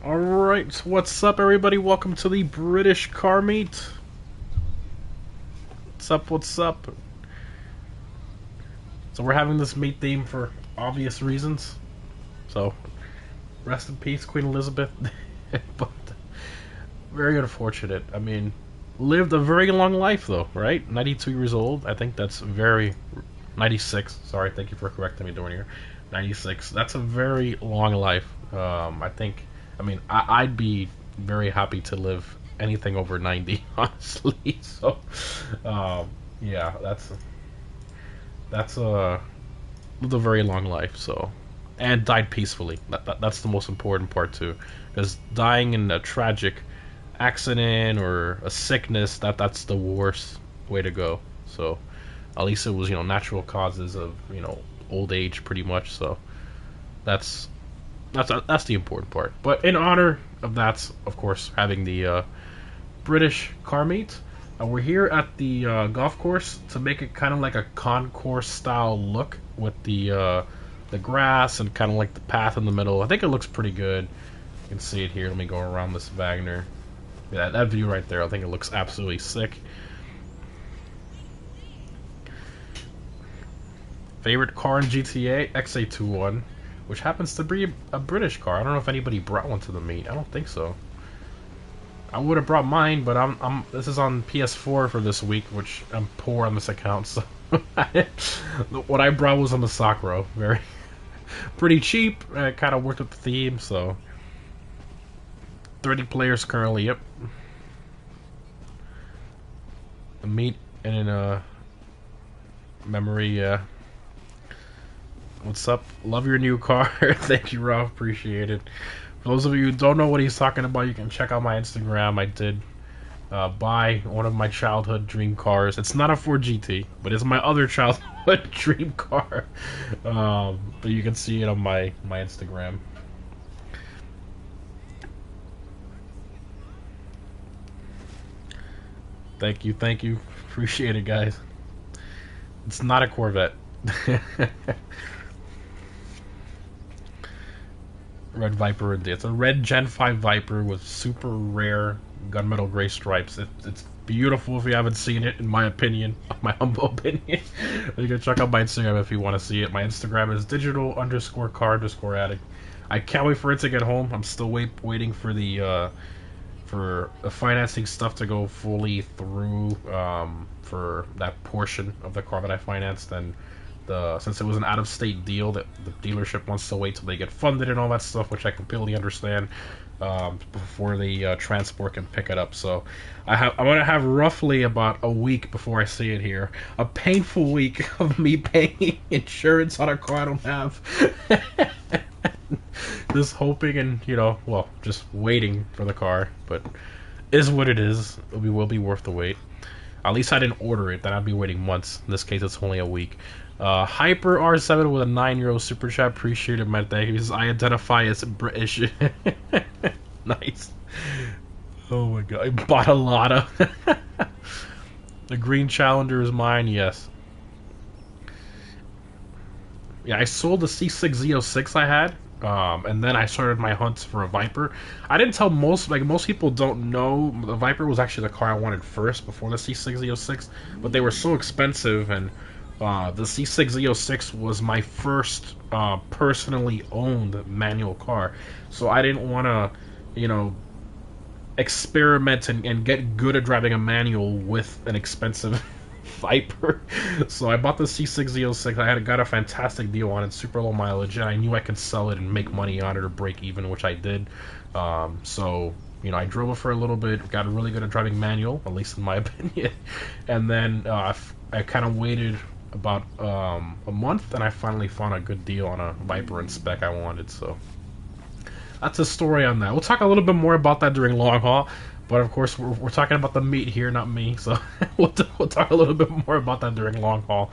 Alright, what's up everybody? Welcome to the British car meet. What's up, what's up? So we're having this meet theme for obvious reasons. So, rest in peace, Queen Elizabeth. But, very unfortunate. I mean, lived a very long life though, right? 92 years old. I think that's very... 96, sorry, thank you for correcting me during here. 96, that's a very long life. I'd be very happy to live anything over 90, honestly. So, yeah, that's lived a very long life. So, and died peacefully. That's the most important part too, because dying in a tragic accident or a sickness, that's the worst way to go. So, at least it was natural causes of old age, pretty much. So, that's that's the important part. But in honor of that, of course, having the British car meet, we're here at the golf course to make it kind of like a concourse style look with the grass and kind of like the path in the middle. I think it looks pretty good. You can see it here. Let me go around this Wagner. Yeah, that view right there, I think it looks absolutely sick. Favorite car in GTA? XA21, which happens to be a British car. I don't know if anybody brought one to the meet. I don't think so. I would have brought mine, but this is on PS4 for this week, which I'm poor on this account, so what I brought was on the Sakura. Very pretty cheap. Kind of worked with the theme, so 30 players currently. Yep. The meet in a memory. Yeah. What's up? Love your new car. Thank you, Rob. Appreciate it. For those of you who don't know what he's talking about, you can check out my Instagram. I did buy one of my childhood dream cars. It's not a Ford GT, but it's my other childhood dream car. But you can see it on my Instagram. Thank you, thank you. Appreciate it, guys. It's not a Corvette. Red Viper. It's a red Gen 5 Viper with super rare gunmetal gray stripes. It's beautiful if you haven't seen it, in my opinion, my humble opinion. You can check out my Instagram if you want to see it. My Instagram is digital_car_addict. I can't wait for it to get home. I'm still waiting for the financing stuff to go fully through for that portion of the car that I financed. And since it was an out-of-state deal, that the dealership wants to wait till they get funded and all that stuff, which I completely understand, before the transport can pick it up. So I'm gonna have roughly about a week before I see it here. A painful week of me paying insurance on a car I don't have. Just hoping and just waiting for the car, but is what it is. It will be worth the wait. At least I didn't order it, then I'd be waiting months. In this case, it's only a week. Hyper R7 with a 9-euro super chat. Appreciate it, man. Thank you. He says, I identify as British. Nice. Oh my god. I bought a lot. The green Challenger is mine, yes. Yeah, I sold the C6 Z06 I had. And then I started my hunts for a Viper. I didn't tell most people don't know, the Viper was actually the car I wanted first before the C6 Z06, but they were so expensive, and the C6 Z06 was my first personally owned manual car, so I didn't want to, experiment and get good at driving a manual with an expensive Viper. So I bought the C6 Z06. I got a fantastic deal on it, super low mileage, and I knew I could sell it and make money on it or break even, which I did. So I drove it for a little bit, got really good at driving manual, at least in my opinion, and then I kind of waited about a month, and I finally found a good deal on a Viper and spec I wanted. So that's a story on that. We'll talk a little bit more about that during long haul. But of course, we're talking about the meat here, not me. So we'll talk a little bit more about that during long haul.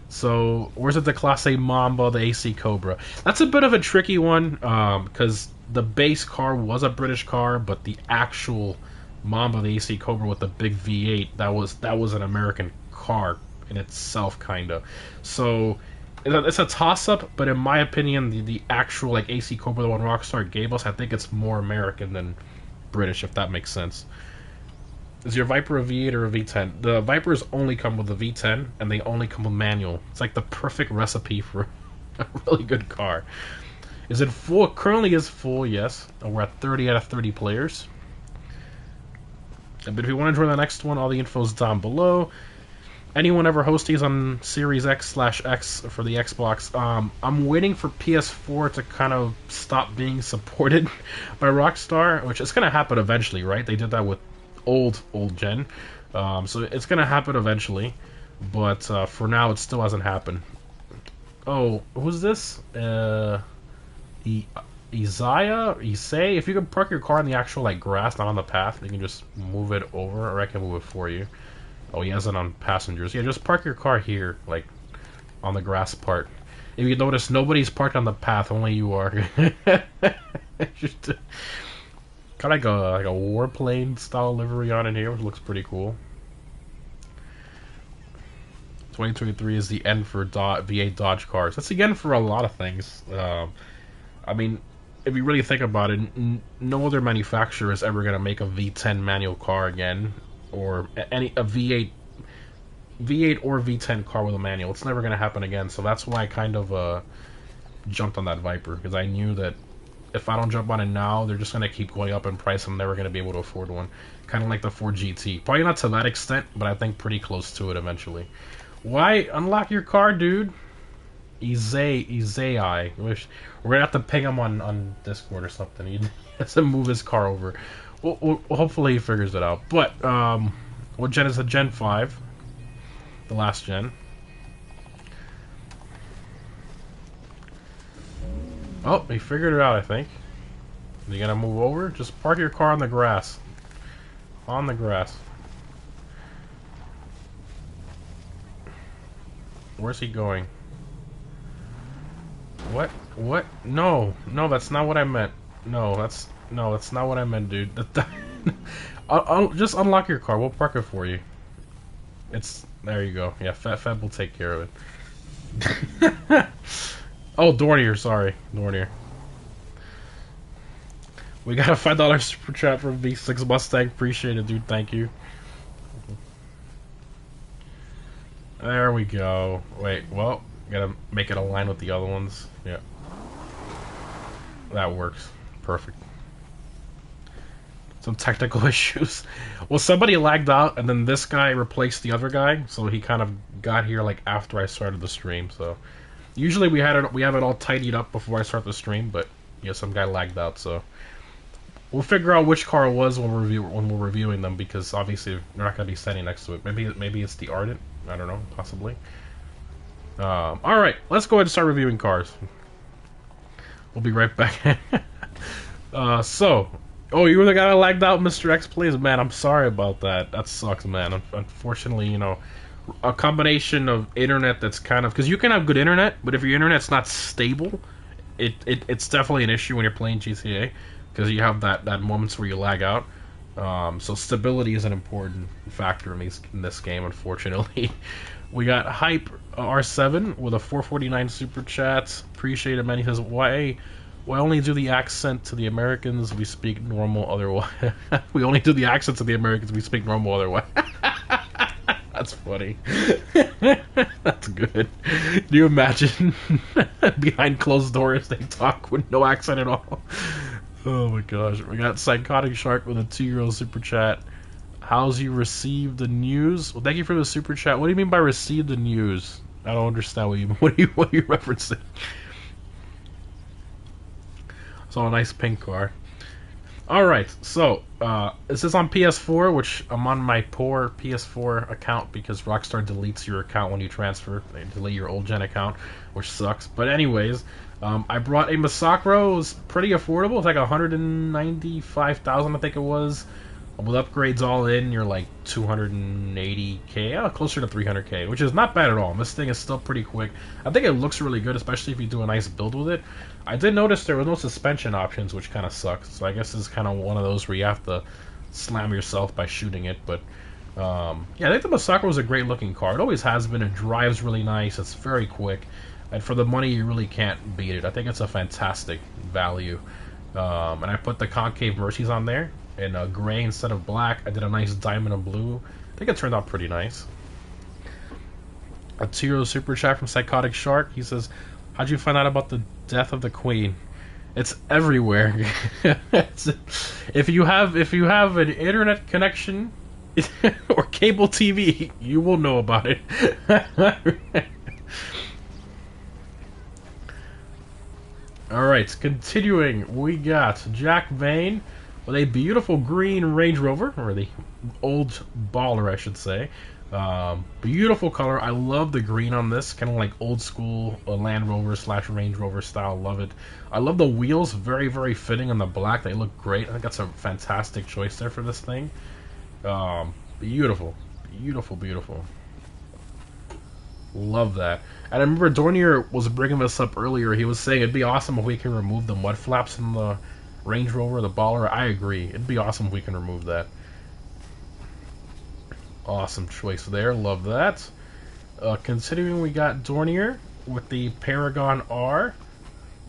So where's it? The Class A Mamba, the AC Cobra. That's a bit of a tricky one because the base car was a British car, but the actual Mamba, the AC Cobra with the big V8, that was an American car in itself, kinda. So it's a toss-up, but in my opinion, the actual like AC Cobra, the one Rockstar gave us, I think it's more American than British, if that makes sense. Is your Viper a V8 or a V10? The Vipers only come with a V10, and they only come with manual. It's like the perfect recipe for a really good car. Is it full? It currently is full, yes. We're at 30 out of 30 players. But if you want to join the next one, all the info's down below. Anyone ever host these on Series X/X for the Xbox? I'm waiting for PS4 to kind of stop being supported by Rockstar, which is going to happen eventually, right? They did that with old gen, so it's going to happen eventually. But for now, it still hasn't happened. Oh, who's this? Isai? If you can park your car in the actual like grass, not on the path, you can just move it over, or I can move it for you. Oh, he has it on passengers. Yeah, just park your car here, like, on the grass part. If you notice, nobody's parked on the path, only you are. Just, kind of like a warplane style livery on in here, which looks pretty cool. 2023 is the end for V8 Dodge cars. That's the end for a lot of things. I mean, if you really think about it, no other manufacturer is ever going to make a V10 manual car again. Or a V8 or V10 car with a manual. It's never going to happen again. So that's why I kind of jumped on that Viper, because I knew that if I don't jump on it now, they're just going to keep going up in price. I'm never going to be able to afford one. Kind of like the Ford GT. Probably not to that extent, but I think pretty close to it eventually. Why unlock your car, dude? Izai. We're gonna have to ping him on Discord or something. He has to move his car over. Well, hopefully he figures it out. But, what gen is it? Gen 5. The last gen. Oh, he figured it out, I think. You gonna move over? Just park your car on the grass. On the grass. Where's he going? What? What? No, that's not what I meant. No, that's not what I meant, dude. I'll just unlock your car. We'll park it for you. There you go. Yeah, Feb will take care of it. Oh, Dornier, sorry. Dornier. We got a $5 super chat from V6 Mustang. Appreciate it, dude. Thank you. There we go. Wait, well, gotta make it align with the other ones. Yeah. That works. Perfect. Some technical issues. Well, somebody lagged out, and then this guy replaced the other guy, so he kind of got here like after I started the stream. So usually we have it all tidied up before I start the stream, but yeah, some guy lagged out. So we'll figure out which car it was when we're reviewing them, because obviously they're not gonna be standing next to it. Maybe it's the Ardent. I don't know, possibly. All right, let's go ahead and start reviewing cars. We'll be right back. Oh, you were the guy that lagged out, Mr. X Plays? Man, I'm sorry about that. That sucks, man. Unfortunately, you know, a combination of internet that's kind of... Because you can have good internet, but if your internet's not stable, it's definitely an issue when you're playing GTA, because you have that moments where you lag out. So stability is an important factor in this game, unfortunately. We got Hype R7 with a 449 super chat. Appreciate it, man. He says, why only do the accent to the Americans? We speak normal otherwise. We only do the accent to the Americans. We speak normal otherwise. That's funny. That's good. Do you imagine behind closed doors they talk with no accent at all? Oh my gosh. We got Psychotic Shark with a 2-year-old super chat. How's you received the news? Well, thank you for the super chat. What do you mean by receive the news? I don't understand what are you referencing? So a nice pink car. Alright, so this is on PS4, which I'm on my poor PS4 account because Rockstar deletes your account when you transfer. They delete your old gen account, which sucks. But anyways, I brought a Masacro. It was pretty affordable. It's like 195,000, I think it was. With upgrades all in, you're like 280k, closer to 300k, which is not bad at all. This thing is still pretty quick. I think it looks really good, especially if you do a nice build with it. I did notice there was no suspension options, which kind of sucks. So I guess this is kind of one of those where you have to slam yourself by shooting it. But yeah, I think the Masacro is a great looking car. It always has been. It drives really nice. It's very quick. and for the money, you really can't beat it. I think it's a fantastic value. And I put the concave Mercies on there in gray instead of black. I did a nice diamond and blue. I think it turned out pretty nice. A 2 € super chat from Psychotic Shark. He says, "How'd you find out about the death of the Queen?" It's everywhere. If you have an internet connection or cable TV, you will know about it. Alright, continuing, we got Jack Vane with a beautiful green Range Rover, or the old baller, I should say. Beautiful color. I love the green on this, kind of like old school Land Rover / Range Rover style. Love it. I love the wheels, very, very fitting on the black. They look great. I think that's a fantastic choice there for this thing. Beautiful, beautiful, beautiful. Love that. And I remember Dornier was bringing this up earlier. He was saying it'd be awesome if we can remove the mud flaps in the Range Rover, the baller. I agree. It'd be awesome if we can remove that. Awesome choice there. Love that. Continuing, we got Dornier with the Paragon R.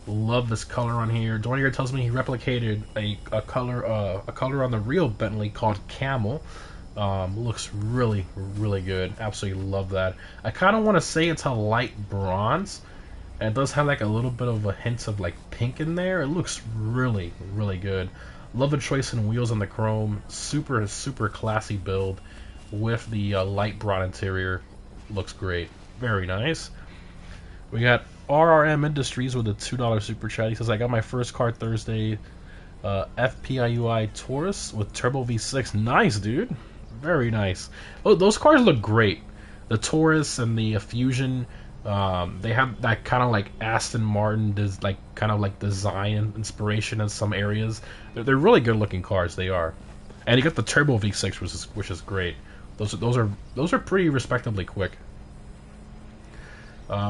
Love this color on here. Dornier tells me he replicated a color on the real Bentley called Camel. Looks really, really good. Absolutely love that. I kind of want to say it's a light bronze, and it does have like a little bit of a hint of like pink in there. It looks really, really good. Love the choice in wheels on the chrome. Super, super classy build with the light brown interior. Looks great. Very nice. We got RRM Industries with a $2 super chat. He says, "I got my first car Thursday, FPIUI Taurus with turbo V6. Nice, dude. Very nice. Oh, those cars look great. The Taurus and the Fusion, they have that kind of like Aston Martin, kind of like design and inspiration in some areas. They're really good looking cars. They are. And you got the turbo V6, which is great. Those are pretty respectably quick.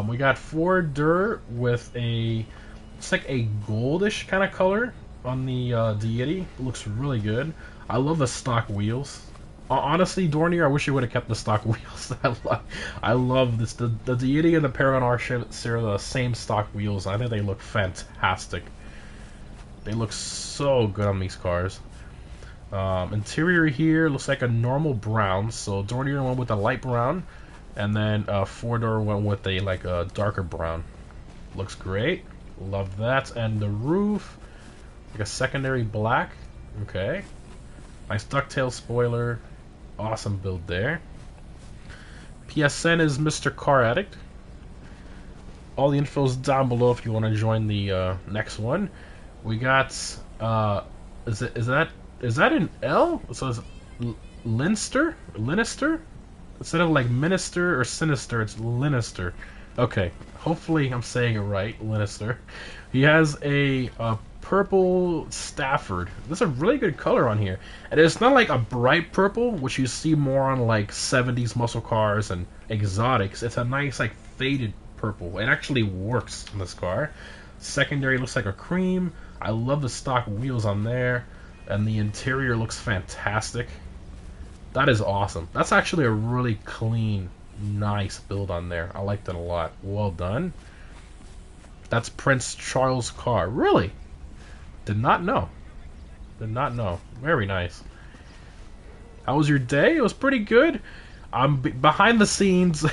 We got Ford Dur with it's like a goldish kind of color on the Deity. Looks really good. I love the stock wheels. Honestly, Dornier, I wish you would have kept the stock wheels. I love this. The Deity and the Paragon R share the same stock wheels. I think they look fantastic. They look so good on these cars. Interior here looks like a normal brown. So Dornier went with a light brown, and then Four-door went with a darker brown. Looks great. Love that. And the roof, like a secondary black. Okay. Nice ducktail spoiler. Awesome build there. PSN is Mr. Car Addict. All the info's down below if you want to join the next one. We got is that an L? So it's Linster? Instead of like minister or sinister, it's Linister. Okay, hopefully I'm saying it right. Linister. He has a purple Stafford. This is a really good color on here, and it's not like a bright purple, which you see more on like 70s muscle cars and exotics. It's a nice like faded purple. It actually works in this car. Secondary looks like a cream. I love the stock wheels on there, and the interior looks fantastic. That is awesome. That's actually a really clean, nice build on there. I like that a lot. Well done. That's Prince Charles' car. Really? Did not know. Did not know. Very nice. How was your day? It was pretty good. I'm behind the scenes.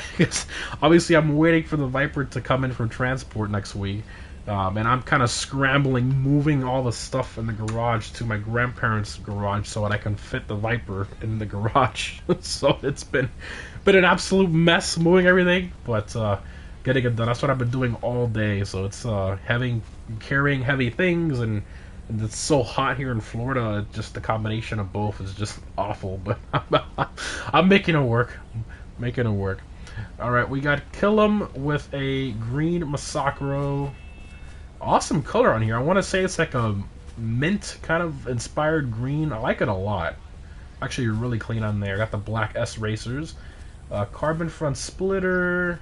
Obviously, I'm waiting for the Viper to come in from transport next week. And I'm kind of scrambling, moving all the stuff in the garage to my grandparents' garage so that I can fit the Viper in the garage. So it's been an absolute mess moving everything, but getting it done. That's what I've been doing all day. So it's carrying heavy things, and it's so hot here in Florida. Just the combination of both is just awful. But I'm making it work. Making it work. All right, we got Killam with a green Massacro. Awesome color on here. I want to say it's like a mint kind of inspired green. I like it a lot. Actually, really clean on there. Got the black S racers, carbon front splitter,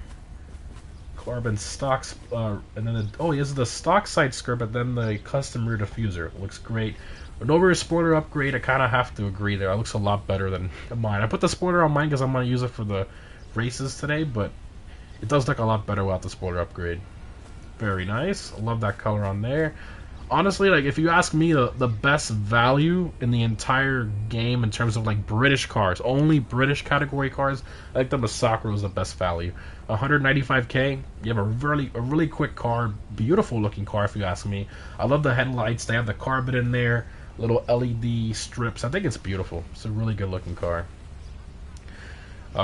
carbon stocks, and then he has the stock side skirt, but then the custom rear diffuser. Looks great. An over spoiler upgrade. I kind of have to agree there. It looks a lot better than mine. I put the spoiler on mine because I'm going to use it for the races today, but It does look a lot better without the spoiler upgrade. Very nice. I love that color on there. Honestly, like if you ask me, the best value in the entire game in terms of like British cars, only British category cars, I think the Massacre is the best value. 195k. You have a really quick car, beautiful looking car if you ask me. I love the headlights. They have the carbon in there, little LED strips. I think it's beautiful. It's a really good looking car.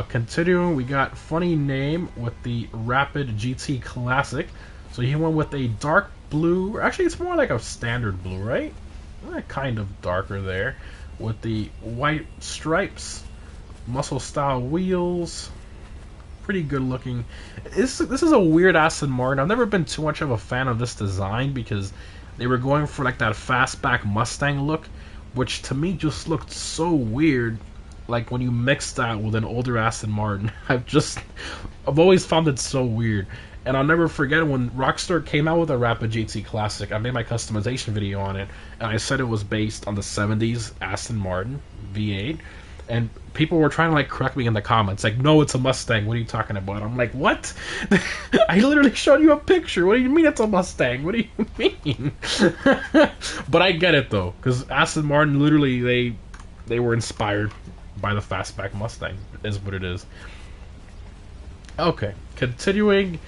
Continuing, we got funny name with the Rapid GT Classic. So he went with a dark blue. Actually, it's more like a standard blue, right? Kind of darker there, with the white stripes, muscle style wheels. Pretty good looking. This is a weird Aston Martin. I've never been too much of a fan of this design because they were going for like that fastback Mustang look, which to me just looked so weird. Like when you mix that with an older Aston Martin, I've always found it so weird. And I'll never forget when Rockstar came out with a Rapid GT Classic. I made my customization video on it, and I said it was based on the 70s Aston Martin V8. And people were trying to like correct me in the comments, like, no, it's a Mustang. What are you talking about? I'm like, what? I literally showed you a picture. What do you mean it's a Mustang? What do you mean? But I get it though, because Aston Martin literally they were inspired by the fastback Mustang. It is what it is. Okay, continuing.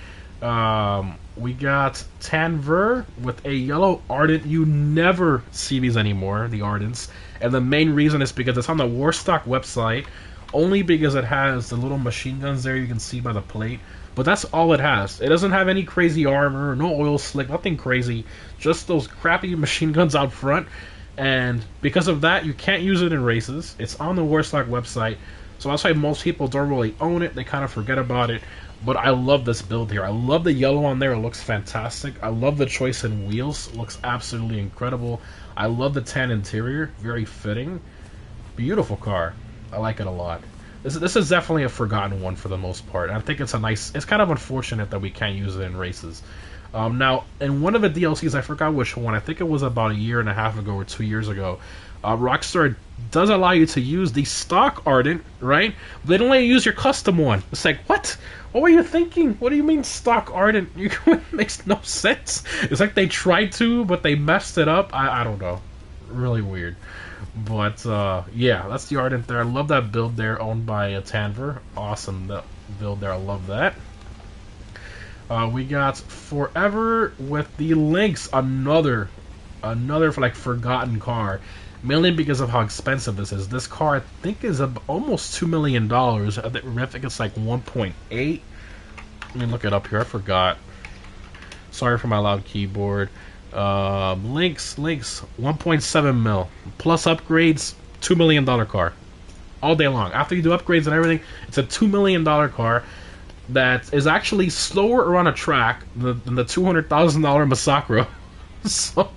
We got Tanver with a yellow Ardent. You never see these anymore, the Ardents. And the main reason is because it's on the Warstock website, only because it has the little machine guns there you can see by the plate. But that's all it has. It doesn't have any crazy armor, no oil slick, nothing crazy. Just those crappy machine guns out front. And because of that, you can't use it in races. It's on the Warstock website. So that's why most people don't really own it. They kind of forget about it. But I love this build here. I love the yellow on there. It looks fantastic. I love the choice in wheels. It looks absolutely incredible. I love the tan interior. Very fitting. Beautiful car. I like it a lot. This is definitely a forgotten one for the most part. I think it's a nice... It's kind of unfortunate that we can't use it in races. Now, in one of the DLCs, I forgot which one. I think it was about a year and a half ago or 2 years ago. Rockstar does allow you to use the stock Ardent, right? But they don't let you use your custom one. It's like, what? What were you thinking? What do you mean stock Ardent? It makes no sense. It's like they tried to, but they messed it up. I don't know. Really weird. But, yeah, that's the Ardent there. I love that build there, owned by Tanver. Awesome build there. I love that. We got Forever with the Lynx. Another like forgotten car. Mainly because of how expensive this is. This car, I think, is almost $2 million. I think it's like 1.8. Let me look it up here. I forgot. Sorry for my loud keyboard. Lynx, 1.7 mil. Plus upgrades, $2 million car. All day long. After you do upgrades and everything, it's a $2 million car that is actually slower around a track than the $200,000 Massacre. So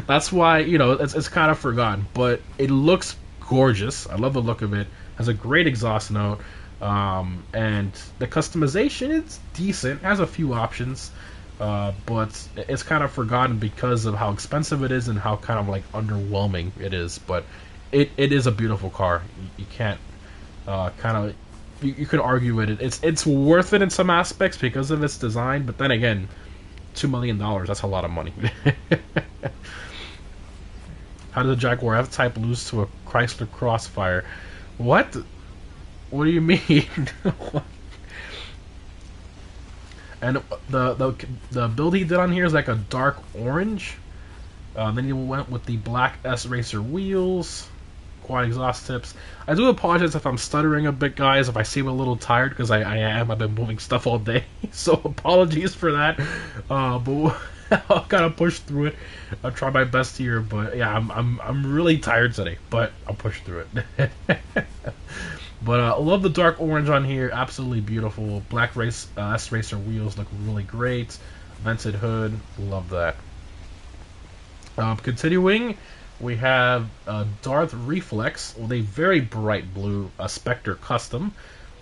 that's why, you know, it's kind of forgotten, but it looks gorgeous. I love the look of it. Has a great exhaust note, and the customization is decent. It has a few options, but it's kind of forgotten because of how expensive it is and how kind of like underwhelming it is. But it is a beautiful car. You can't you could argue it. It's worth it in some aspects because of its design, but then again, $2 million, that's a lot of money. How did the Jaguar F-Type lose to a Chrysler Crossfire? What? What do you mean? And the build he did on here is like a dark orange. Then he went with the black S-Racer wheels, quad exhaust tips. I do apologize if I'm stuttering a bit, guys, if I seem a little tired, because I am. I've been moving stuff all day, so apologies for that. But I'll kind of push through it. I'll try my best here, but yeah, I'm really tired today, but I'll push through it. But I love the dark orange on here. Absolutely beautiful. Black S-Racer wheels look really great. Vented hood. Love that. Continuing, we have Darth Reflex with a very bright blue Spectre Custom.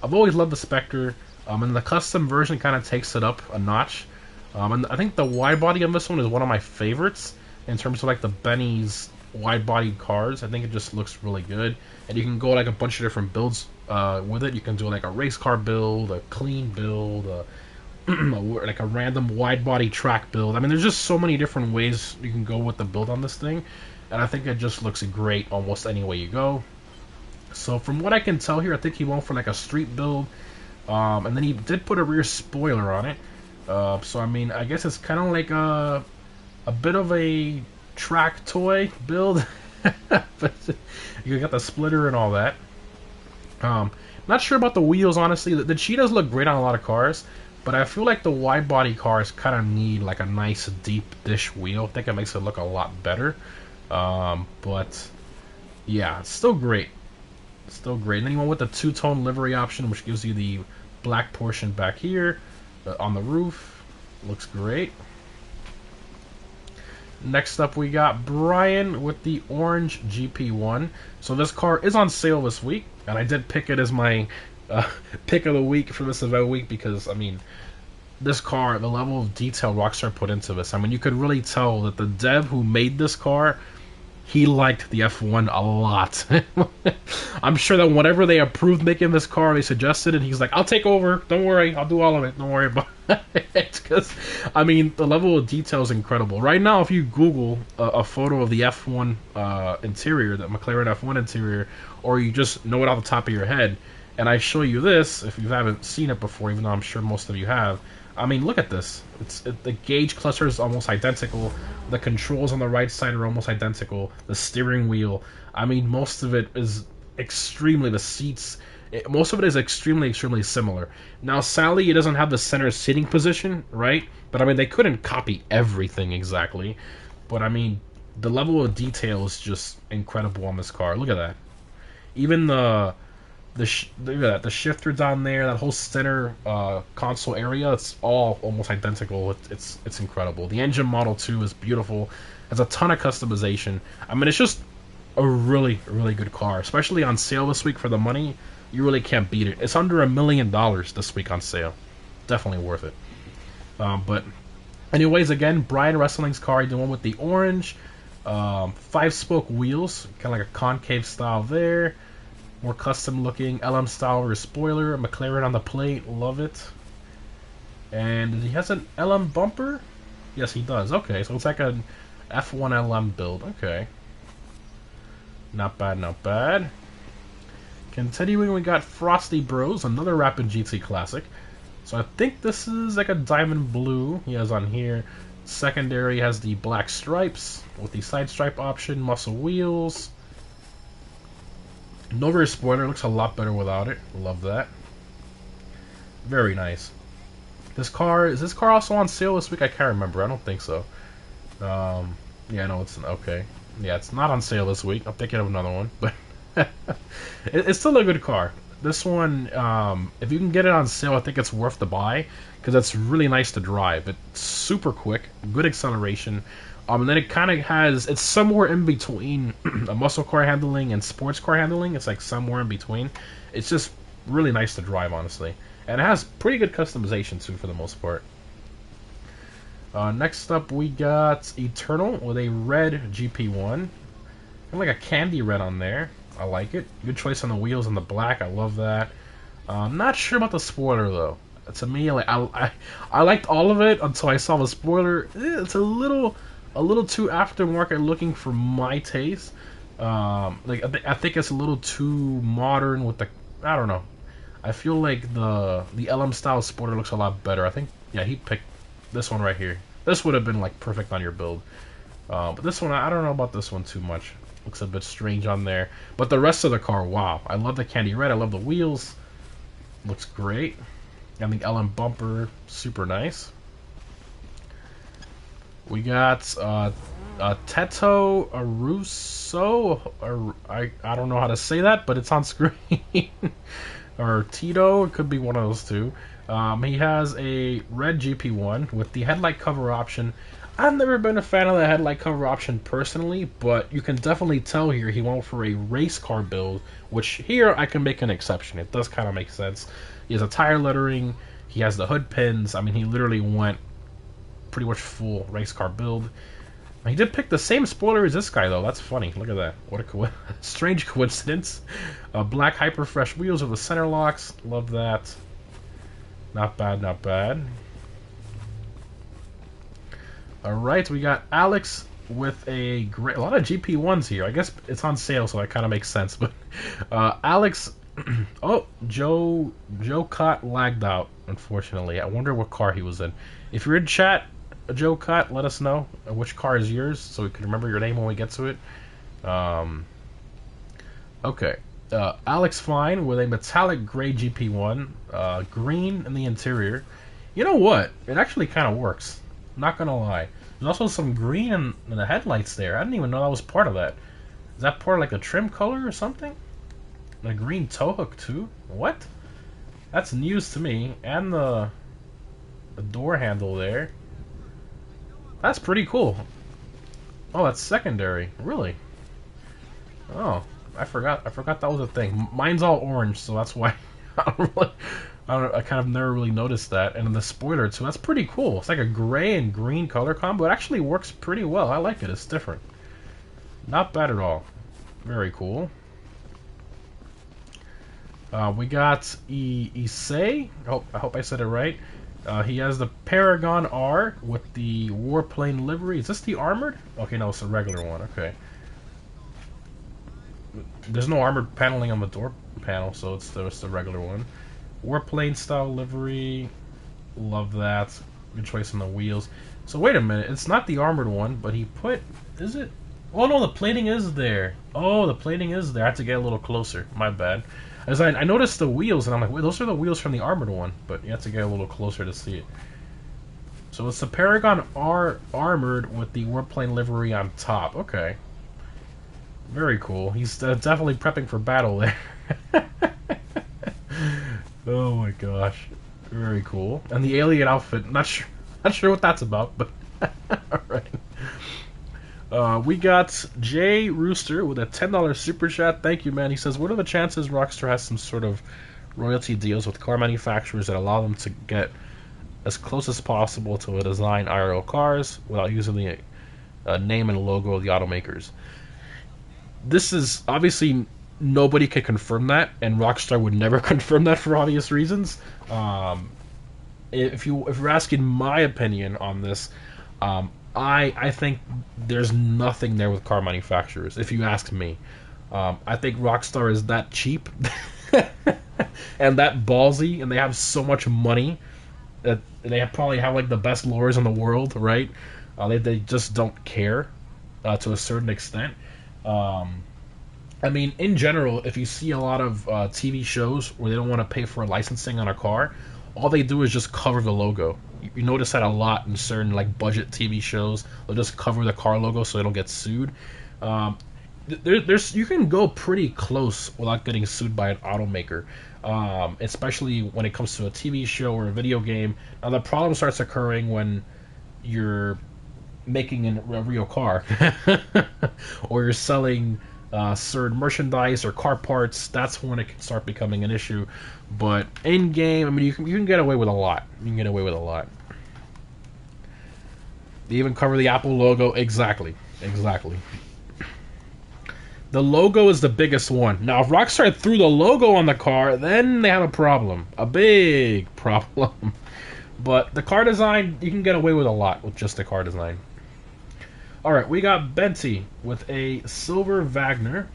I've always loved the Spectre, and the custom version kind of takes it up a notch. And I think the wide body on this one is one of my favorites in terms of like the Benny's wide body cars. I think it just looks really good, and you can go like a bunch of different builds with it. You can do like a race car build, a clean build, like a random wide body track build. I mean, there's just so many different ways you can go with the build on this thing, and I think it just looks great almost any way you go. So from what I can tell here, I think he went for like a street build, and then he did put a rear spoiler on it. So I mean, I guess it's kind of like a bit of a track toy build, but you got the splitter and all that. Not sure about the wheels, honestly. The Cheetahs look great on a lot of cars, but I feel like the wide body cars kind of need like a nice deep dish wheel. I think it makes it look a lot better. But yeah, it's still great. Still great. And then you went with the two-tone livery option, which gives you the black portion back here on the roof. Looks great. Next up, we got Brian with the orange GP1. So this car is on sale this week, and I did pick it as my pick of the week for this event week because, I mean, this car, the level of detail Rockstar put into this, I mean, you could really tell that the dev who made this car, he liked the F1 a lot. I'm sure that whenever they approved making this car, they suggested it. He's like, I'll take over. Don't worry. I'll do all of it. Don't worry about it. Because, I mean, the level of detail is incredible. Right now, if you Google a photo of the F1 interior, the McLaren F1 interior, or you just know it off the top of your head, and I show you this, if you haven't seen it before, even though I'm sure most of you have, I mean, look at this. The gauge cluster is almost identical. The controls on the right side are almost identical. The steering wheel, I mean, most of it is extremely, the seats, most of it is extremely, extremely similar. Now, sadly, it doesn't have the center seating position, right? But, I mean, they couldn't copy everything exactly. But, I mean, the level of detail is just incredible on this car. Look at that. Even look at that, the shifter down there, that whole center console area, it's all almost identical. It's incredible. The engine model too is beautiful. There's a ton of customization. I mean, it's just a really, really good car, especially on sale this week for the money. You really can't beat it. It's under $1 million this week on sale. Definitely worth it. But anyways, again, Brian Wrestling's car, the one with the orange, 5-spoke wheels, kind of like a concave style there. More custom looking LM style rear spoiler, McLaren on the plate, love it. And he has an LM bumper? Yes, he does. Okay, so it's like an F1 LM build. Okay. Not bad, not bad. Continuing, we got Frosty Bros, another Rapid GT classic. So I think this is like a diamond blue he has on here. Secondary has the black stripes with the side stripe option, muscle wheels. No rear spoiler, looks a lot better without it. Love that. Very nice. Is this car also on sale this week? I can't remember. I don't think so. Yeah, no, it's okay. Yeah, it's not on sale this week. I'm thinking of another one, but it's still a good car. This one, if you can get it on sale, I think it's worth the buy because it's really nice to drive. It's super quick, good acceleration. And then it kind of it's somewhere in between a muscle car handling and sports car handling. It's like somewhere in between. It's just really nice to drive, honestly. And it has pretty good customization, too, for the most part. Next up, we got Eternal with a red GP1. Kind of like a candy red on there. I like it. Good choice on the wheels and the black. I love that. I'm not sure about the spoiler, though. To me, like I liked all of it until I saw the spoiler. It's a little too aftermarket looking for my taste. I think it's a little too modern with the, I don't know. I feel like the LM style spoiler looks a lot better. I think, yeah, he picked this one right here. This would have been like perfect on your build. But this one, I don't know about this one too much. Looks a bit strange on there. But the rest of the car, wow. I love the candy red. I love the wheels. Looks great. And the LM bumper, super nice. We got Teto Aruso. I don't know how to say that, but it's on screen. Or Tito, it could be one of those two. He has a red GP1 with the headlight cover option. I've never been a fan of the headlight cover option personally, but you can definitely tell here he went for a race car build, which here I can make an exception. It does kind of make sense. He has a tire lettering. He has the hood pins. I mean, he literally went pretty much full race car build. He did pick the same spoiler as this guy, though. That's funny. Look at that. What a strange coincidence. Black hyper fresh wheels with the center locks. Love that. Not bad, not bad. All right, we got Alex with a lot of GP1s here. I guess it's on sale, so that kind of makes sense. But Alex, oh, Joe Cott lagged out. Unfortunately, I wonder what car he was in. If you're in chat, Joe Cott, let us know which car is yours, so we can remember your name when we get to it. Okay, Alex Fine with a metallic gray GP1, green in the interior. You know what? It actually kind of works. Not gonna lie. There's also some green in the headlights there. I didn't even know that was part of that. Is that part of like the trim color or something? And a green tow hook too? What? That's news to me. And the door handle there. That's pretty cool. Oh, that's secondary. Really? Oh, I forgot that was a thing. Mine's all orange, so that's why I kind of never really noticed that. And then the spoiler too, that's pretty cool. It's like a gray and green color combo. It actually works pretty well. I like it. It's different. Not bad at all. Very cool. We got Issei. I hope I said it right. He has the Paragon R with the Warplane livery. Is this the armored? Okay, no, it's a regular one. Okay. There's no armored paneling on the door panel, so it's the regular one. Warplane style livery. Love that. Good choice on the wheels. So wait a minute, it's not the armored one, but he put... Is it? Oh no, the plating is there. Oh, the plating is there. I have to get a little closer. My bad. As I noticed the wheels, and I'm like, wait, those are the wheels from the armored one, but you have to get a little closer to see it. So it's the Paragon R armored with the Warplane livery on top. Okay. Very cool. He's definitely prepping for battle there. Oh my gosh. Very cool. And the alien outfit, not sure what that's about, but alright. We got Jay Rooster with a $10 super chat. Thank you, man. He says, what are the chances Rockstar has some sort of royalty deals with car manufacturers that allow them to get as close as possible to a design IRL cars without using the name and logo of the automakers? This is obviously nobody can confirm that, and Rockstar would never confirm that for obvious reasons. If you're asking my opinion on this, I think there's nothing there with car manufacturers. If you ask me, I think Rockstar is that cheap and that ballsy, and they have so much money that they probably have like the best lawyers in the world, right? They just don't care to a certain extent. I mean, in general, if you see a lot of TV shows where they don't want to pay for licensing on a car, all they do is just cover the logo. You notice that a lot in certain like budget TV shows. They'll just cover the car logo so they don't get sued. You can go pretty close without getting sued by an automaker, especially when it comes to a TV show or a video game. Now the problem starts occurring when you're making a real car or you're selling certain merchandise or car parts. That's when it can start becoming an issue. But in game, I mean, you can get away with a lot. You can get away with a lot. They even cover the Apple logo. Exactly. The logo is the biggest one. Now, if Rockstar threw the logo on the car, then they have a problem. A big problem. But the car design, you can get away with a lot with just the car design. Alright, we got Benty with a silver Wagner.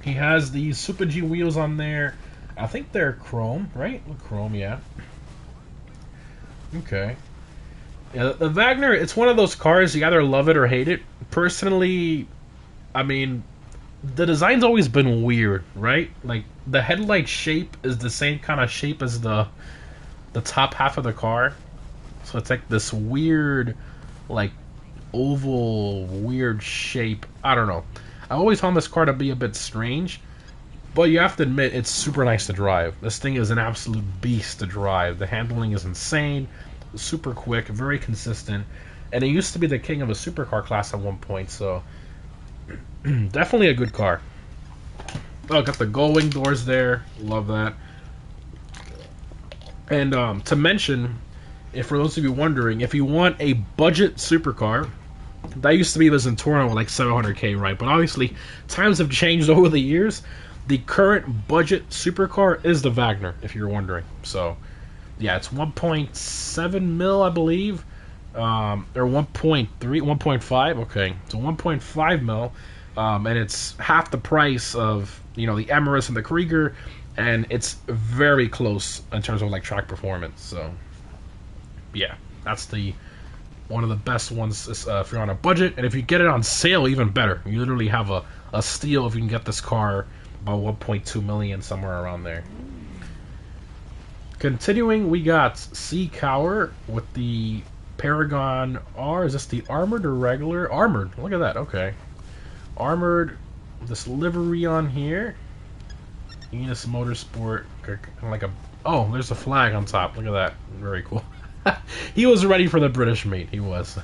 He has the Super G wheels on there. I think they're chrome, right? Chrome, yeah. Okay. Yeah, the Wagner, it's one of those cars, you either love it or hate it. Personally, I mean, the design's always been weird, right? Like, the headlight shape is the same kind of shape as the top half of the car. So it's like this weird, like, oval, weird shape. I don't know. I always found this car to be a bit strange, but you have to admit, it's super nice to drive. This thing is an absolute beast to drive. The handling is insane, super quick, very consistent, and it used to be the king of a supercar class at one point, so definitely a good car. Oh, got the gull-wing doors there. Love that. And to mention, if for those of you wondering, if you want a budget supercar, that used to be the Zentorno with like 700k, right? But obviously, times have changed over the years. The current budget supercar is the Wagner, if you're wondering. So, yeah, it's 1.7 mil, I believe. Or 1.3, 1.5. Okay, so 1.5 mil, and it's half the price of the Emirates and the Krieger, and it's very close in terms of like track performance. So yeah, that's the one of the best ones if you're on a budget, and if you get it on sale, even better. You literally have a steal if you can get this car about 1.2 million, somewhere around there. Continuing, we got Sea Cower with the Paragon R. Is this the armored or regular? Armored. Look at that. Okay. Armored. This livery on here. Enos Motorsport. Kind of like a. Oh, there's a flag on top. Look at that. Very cool. He was ready for the British meet. He was.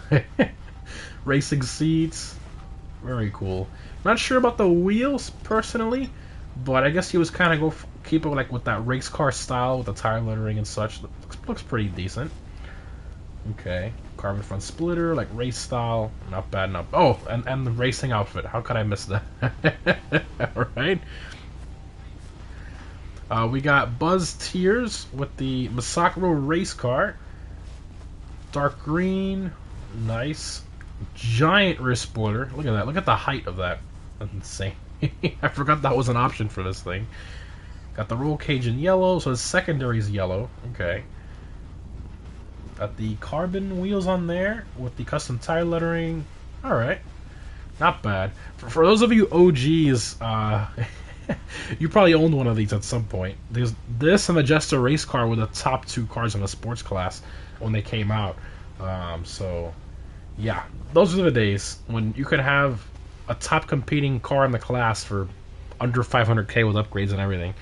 Racing seats. Very cool. Not sure about the wheels personally, but I guess he was kind of keep it like with that race car style with the tire lettering and such. Looks pretty decent. Okay, carbon front splitter, like race style, not bad enough. Oh, and the racing outfit. How could I miss that? All right. We got Buzz Tears with the Masakro race car. Dark green, nice. Giant rear spoiler. Look at that. Look at the height of that. That's insane. I forgot that was an option for this thing. Got the roll cage in yellow, so the secondary is yellow. Okay. Got the carbon wheels on there with the custom tire lettering. Alright. Not bad. For those of you OGs, you probably owned one of these at some point. There's this and the Jester race car were the top two cars in the sports class when they came out. So, yeah. Those are the days when you could have a top competing car in the class for under 500k with upgrades and everything.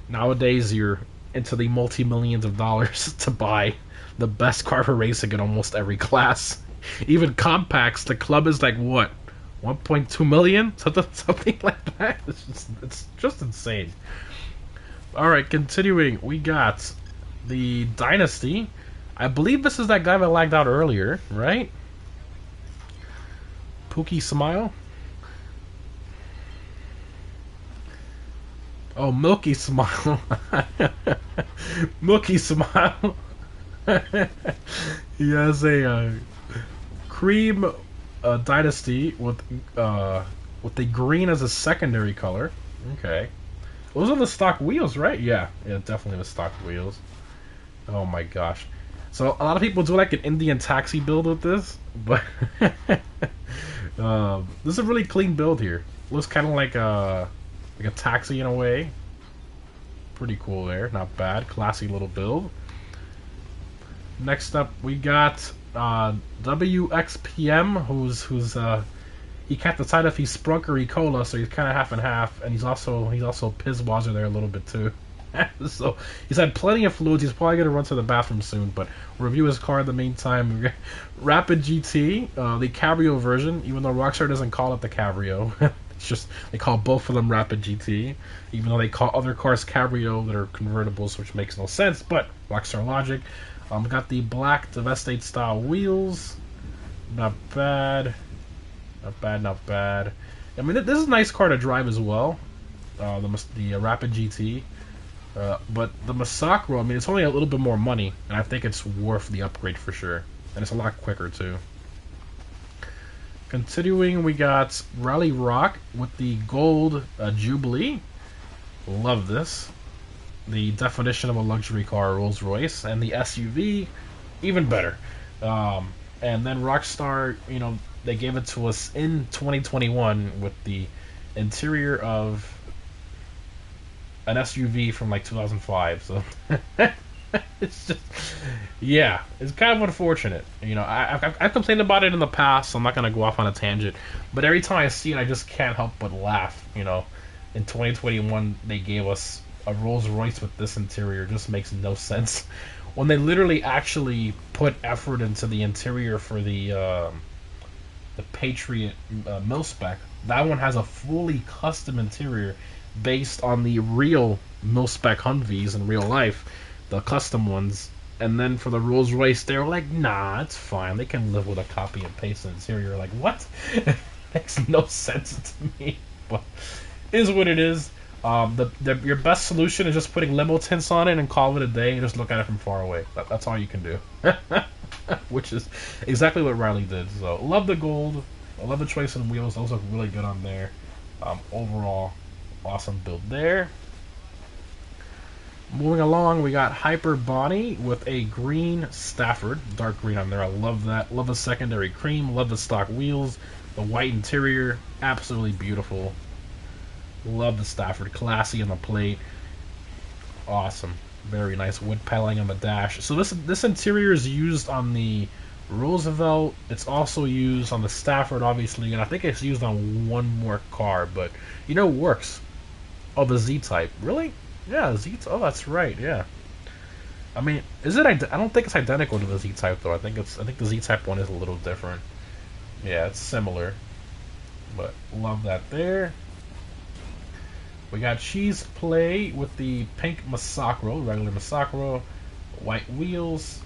Nowadays, you're into the multi-millions of dollars to buy the best car for racing in almost every class. Even compacts, the club is like what, 1.2 million, something like that. It's just insane. All right, continuing, we got the Dynasty. I believe this is that guy that lagged out earlier, right? Pookie Smile. Oh, Milky Smile. Milky Smile. He has a cream Dynasty with the green as a secondary color. Okay. Those are the stock wheels, right? Yeah, definitely the stock wheels. Oh my gosh. So a lot of people do like an Indian taxi build with this, but this is a really clean build here. Looks kind of like a taxi in a way. Pretty cool there, not bad. Classy little build. Next up, we got WXPM, who's he can't decide if he's Sprunk or Ecola, so he's kind of half and half, and he's also Pizwazzer there a little bit too. So he's had plenty of fluids. He's probably gonna run to the bathroom soon, but review his car in the meantime. Rapid GT, the Cabrio version, even though Rockstar doesn't call it the Cabrio. It's just they call both of them Rapid GT, even though they call other cars Cabrio that are convertibles, which makes no sense. But Rockstar logic. Got the black Devastate style wheels. Not bad. Not bad, not bad. I mean, this is a nice car to drive as well. The Rapid GT. But the Masakro, I mean, it's only a little bit more money, and I think it's worth the upgrade for sure. And it's a lot quicker too. Continuing, we got Rally Rock with the gold Jubilee. Love this. The definition of a luxury car, Rolls Royce, and the SUV, even better. And then Rockstar, they gave it to us in 2021 with the interior of an SUV from like 2005. So it's just, yeah, it's kind of unfortunate. I've complained about it in the past, so I'm not gonna go off on a tangent. But every time I see it, I just can't help but laugh. In 2021, they gave us a Rolls Royce with this interior. Just makes no sense when they literally actually put effort into the interior for the Patriot mil spec. That one has a fully custom interior based on the real mil spec Humvees in real life, the custom ones. And then for the Rolls Royce, they were like, nah, it's fine. They can live with a copy and paste interior. Like, what? Makes no sense to me. But it is what it is. Your best solution is just putting limo tints on it and call it a day and just look at it from far away. That's all you can do. Which is exactly what Riley did. So love the gold. I love the choice in wheels. Those look really good on there. Overall, awesome build there. Moving along, we got Hyper Bonnie with a green Stafford, dark green on there. I love that. Love the secondary cream. Love the stock wheels. The white interior, absolutely beautiful. Love the Stafford, classy on the plate. Awesome, very nice wood paneling on the dash. So this interior is used on the Roosevelt. It's also used on the Stafford, obviously, and I think it's used on one more car. But you know, it works. Oh, the Z-Type, really? Yeah, Z. Oh, that's right. Yeah. I mean, is it? I don't think it's identical to the Z-Type though. I think the Z-Type one is a little different. Yeah, it's similar. But love that there. We got Cheese Play with the pink Masacro, regular Masacro, white wheels,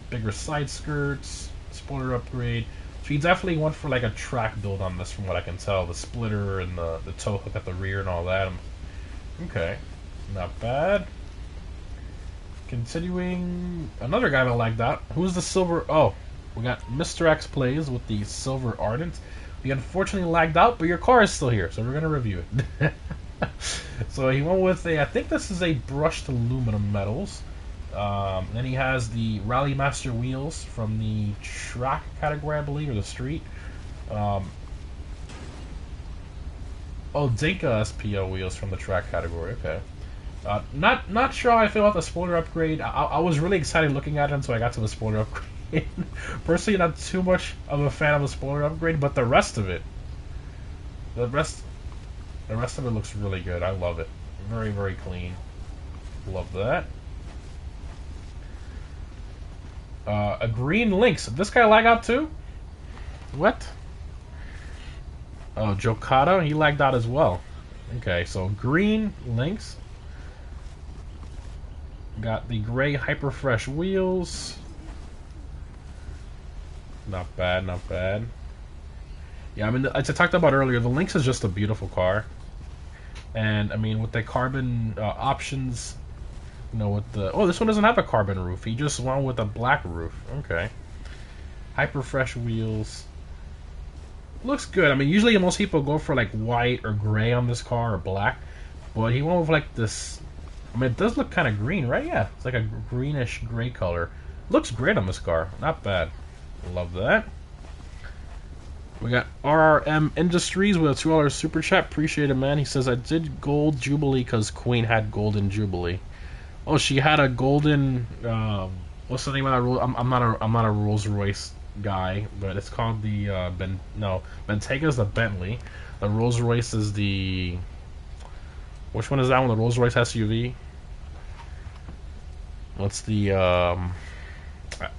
bigger side skirts, spoiler upgrade. So you definitely went for like a track build on this, from what I can tell. The splitter and the tow hook at the rear and all that. Okay, not bad. Continuing, another guy that lagged out. Who's the silver? Oh, we got Mr. X Plays with the Silver Ardent. We unfortunately lagged out, but your car is still here, so we're gonna review it. So he went with I think this is a brushed aluminum metals. Then he has the Rally Master wheels from the track category, I believe, or the street. Oh, Dinka SPO wheels from the track category. Okay. Not sure how I feel about the spoiler upgrade. I was really excited looking at it until I got to the spoiler upgrade. Personally, not too much of a fan of the spoiler upgrade, but the rest of it, the rest of it looks really good. I love it. Very, very clean. Love that. A green Lynx. Did this guy lag out too? What? Oh, Jokata, he lagged out as well. Okay, so green Lynx. Got the gray Hyper Fresh wheels. Not bad, not bad. Yeah, I mean, as I talked about earlier, the Lynx is just a beautiful car. And, I mean, with the carbon options, you know, with the... Oh, this one doesn't have a carbon roof. He just went with a black roof. Okay. Hyper Fresh wheels. Looks good. I mean, usually most people go for, like, white or gray on this car, or black. But he went with, like, this... I mean, it does look kind of green, right? Yeah, it's like a greenish gray color. Looks great on this car. Not bad. Love that. We got RRM Industries with a $2 super chat. Appreciate it, man. He says, I did Gold Jubilee because Queen had Golden Jubilee. Oh, she had a golden... what's the name of that rule? I'm not a Rolls Royce guy, but it's called the... Bentega's the Bentley. The Rolls Royce is the... Which one is that one? The Rolls Royce SUV? What's the...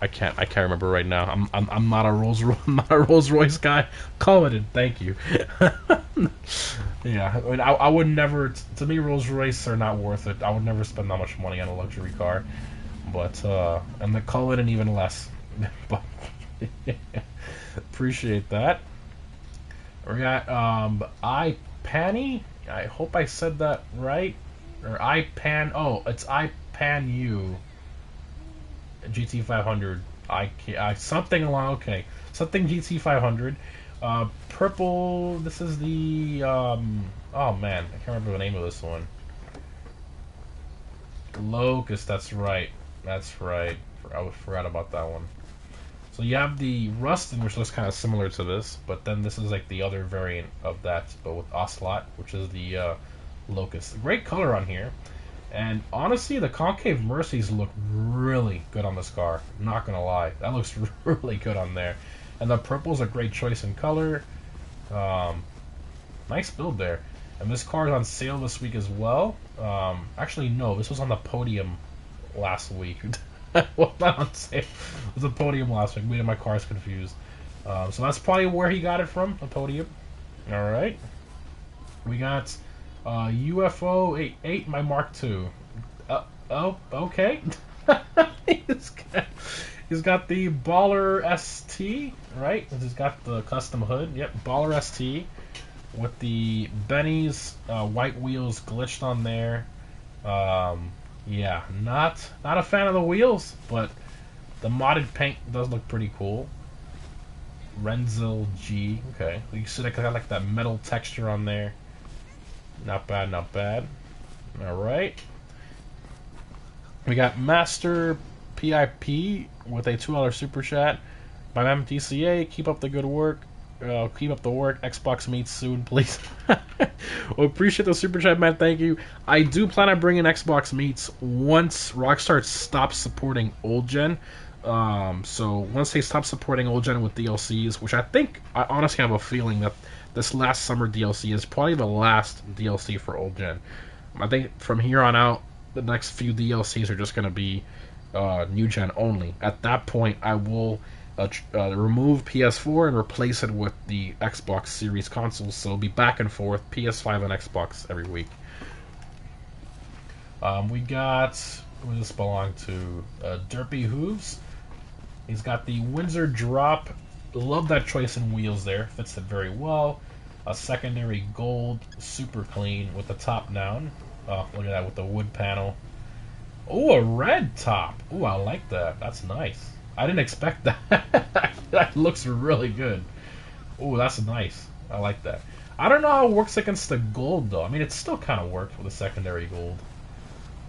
I can't remember right now. I'm not a Rolls Royce guy. Call it in. Thank you. Yeah, I mean, I would never. To me, Rolls Royce are not worth it. I would never spend that much money on a luxury car. But and the Cullinan even less. But appreciate that. We got iPanny. I hope I said that right. Or iPan. Oh, it's iPan U. GT500, something along, okay, something GT500, purple. This is the oh man, I can't remember the name of this one. Locust, that's right. I forgot about that one. So you have the Rustin, which looks kind of similar to this, but then this is like the other variant of that, but with Ocelot, which is the Locust. Great color on here. And honestly, the concave Mercies look really good on this car. I'm not gonna lie, that looks really good on there. And the purple's a great choice in color. Nice build there. And this car is on sale this week as well. Actually, no, this was on the podium last week. Well, not on sale. It was a podium last week. Made my cars confused. So that's probably where he got it from, the podium. All right. We got. UFO 88, my Mark II. Oh, okay. He's got the Baller ST, right? He's got the custom hood. Yep, Baller ST. with the Benny's white wheels glitched on there. Yeah, not a fan of the wheels, but the modded paint does look pretty cool. Renzel G. Okay, you see that got like that metal texture on there. Not bad, not bad. All right. We got Master PIP with a $2 super chat. My man DCA, keep up the good work. Keep up the work. Xbox meets soon, please. Well, appreciate the super chat, man. Thank you. I do plan on bringing Xbox meets once Rockstar stops supporting old gen. So once they stop supporting old gen with DLCs, which I honestly have a feeling that this last summer DLC is probably the last DLC for old gen. I think from here on out, the next few DLCs are just going to be new gen only. At that point, I will remove PS4 and replace it with the Xbox Series consoles, so it'll be back and forth, PS5 and Xbox every week. We got, who does this belong to? Derpy Hooves. He's got the Windsor drop. Love that choice in wheels there, fits it very well. A secondary gold, super clean with the top down. Oh, look at that with the wood panel. Oh, a red top. Oh, I like that. That's nice. I didn't expect that. That looks really good. Oh, that's nice. I like that. I don't know how it works against the gold, though. I mean, it still kind of works with the secondary gold.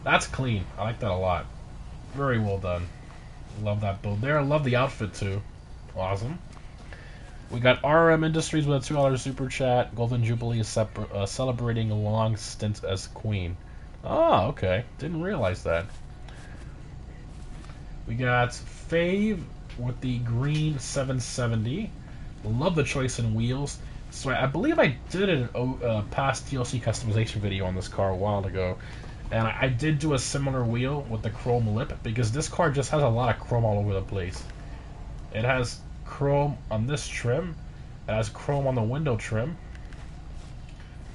That's clean. I like that a lot. Very well done. Love that build there. I love the outfit, too. Awesome. We got RM Industries with a $2 super chat. Golden Jubilee is celebrating a long stint as queen. Oh, okay. Didn't realize that. We got Fave with the green 770. Love the choice in wheels. So I believe I did a past DLC customization video on this car a while ago. And I did do a similar wheel with the chrome lip, because this car just has a lot of chrome all over the place. It has chrome on this trim. It has chrome on the window trim.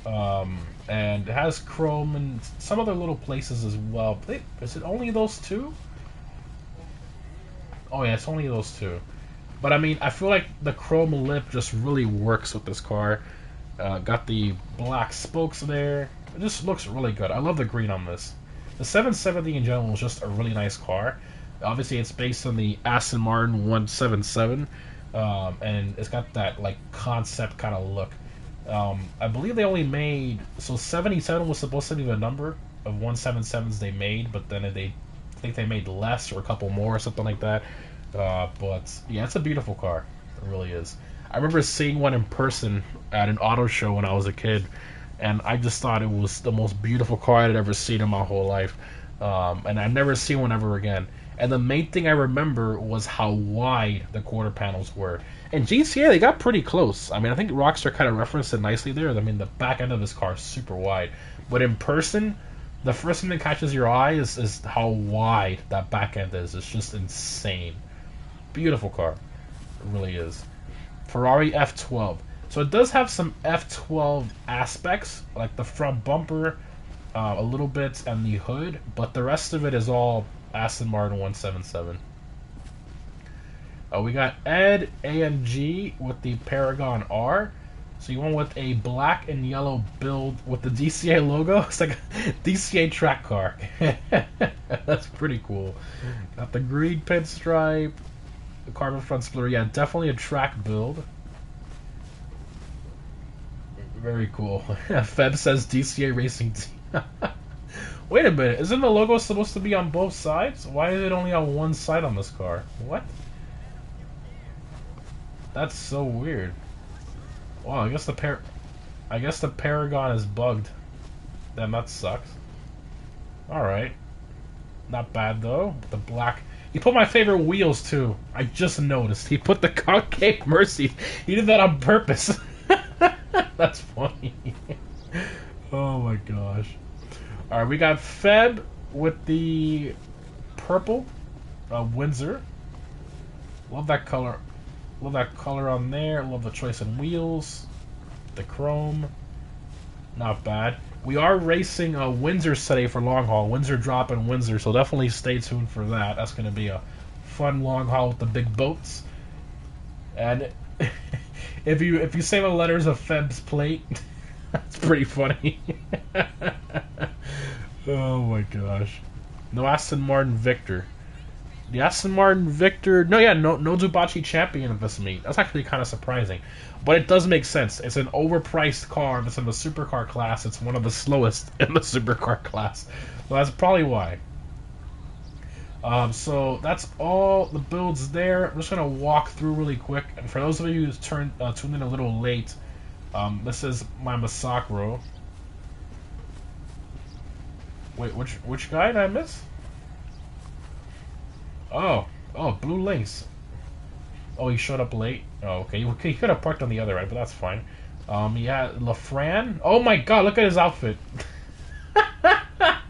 And it has chrome in some other little places as well. Is it only those two? Oh yeah, it's only those two. But I mean, I feel like the chrome lip just really works with this car. Got the black spokes there. It just looks really good. I love the green on this. The 770 in general is just a really nice car. Obviously, it's based on the Aston Martin 177, and it's got that like concept kind of look. I believe they only made, so 77 was supposed to be the number of 177s they made, but then I think they made less or a couple more or something like that. But yeah, it's a beautiful car. It really is. I remember seeing one in person at an auto show when I was a kid, and I just thought it was the most beautiful car I'd ever seen in my whole life. And I've never seen one ever again. And the main thing I remember was how wide the quarter panels were. And GTA, they got pretty close. I mean, I think Rockstar kind of referenced it nicely there. I mean, the back end of this car is super wide. But in person, the first thing that catches your eye is how wide that back end is. It's just insane. Beautiful car. It really is. Ferrari F12. So it does have some F12 aspects, like the front bumper, a little bit, and the hood. But the rest of it is all Aston Martin 177. We got Ed AMG with the Paragon R. So you went with a black and yellow build with the DCA logo. It's like a DCA track car. That's pretty cool. Got the green pinstripe, the carbon front splitter. Yeah, definitely a track build. Very cool. Feb says DCA Racing Team. Wait a minute, isn't the logo supposed to be on both sides? Why is it only on one side on this car? What? That's so weird. Wow, I guess the Paragon is bugged. Then that sucks. Alright. Not bad though. The black. He put my favorite wheels too. I just noticed. He put the concave Mercy. He did that on purpose. That's funny. Oh my gosh. Alright, we got Feb with the purple Windsor. Love that color. Love that color on there. Love the choice in wheels. The chrome. Not bad. We are racing Windsor today for long haul. Windsor drop in Windsor, so definitely stay tuned for that. That's going to be a fun long haul with the big boats. And if you say the letters of Feb's plate, that's pretty funny. Oh my gosh. No Aston Martin Victor. The Aston Martin Victor. No, yeah, no Zubachi champion of this meet. That's actually kind of surprising, but it does make sense. It's an overpriced car that's in the supercar class. It's one of the slowest in the supercar class, so that's probably why. So that's all the builds there. I'm just gonna walk through really quick. And for those of you who tuned in a little late, this is my Masakro. Wait, which guy did I miss? Oh, Blue Links. Oh, he showed up late. Oh, okay. He could have parked on the other end, but that's fine. Yeah, LaFran. Oh my God, look at his outfit.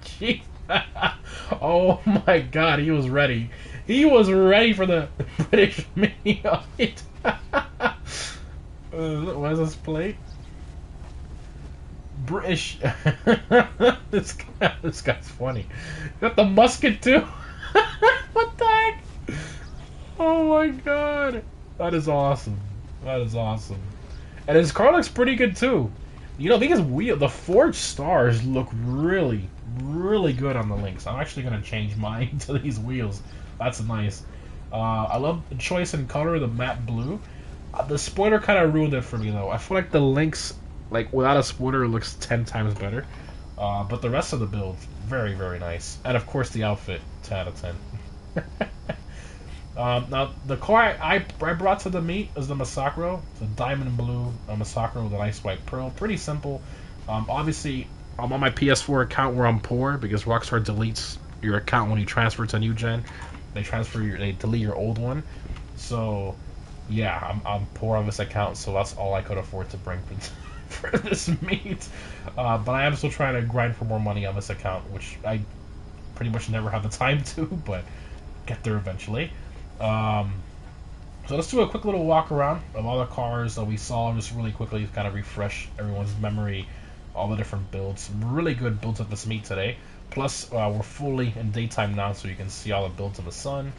Jeez. Oh my God, he was ready. He was ready for the British mini fight. What is this plate? British. This guy's funny. Got the musket too. What the heck? Oh my God, that is awesome. That is awesome. And his car looks pretty good too. You know, these the forged stars look really, really good on the links. I'm actually gonna change mine to these wheels. That's nice. I love the choice in color, the matte blue. The spoiler kind of ruined it for me though. I feel like the links, like without a spoiler, looks 10 times better. But the rest of the build, very, very nice. And of course the outfit, 10 out of 10. Now, the car I brought to the meet is the Masakro. It's a diamond blue Masakro with an ice white pearl. Pretty simple. Obviously, I'm on my PS4 account where I'm poor because Rockstar deletes your account when you transfer to new gen. They delete your old one. So, yeah, I'm poor on this account, so that's all I could afford to bring for this meet. But I am still trying to grind for more money on this account, which I pretty much never have the time to, but get there eventually. So let's do a quick little walk around of all the cars that we saw, just really quickly to kind of refresh everyone's memory, all the different builds. Really good builds at this meet today. Plus, we're fully in daytime now, so you can see all the builds in the sun.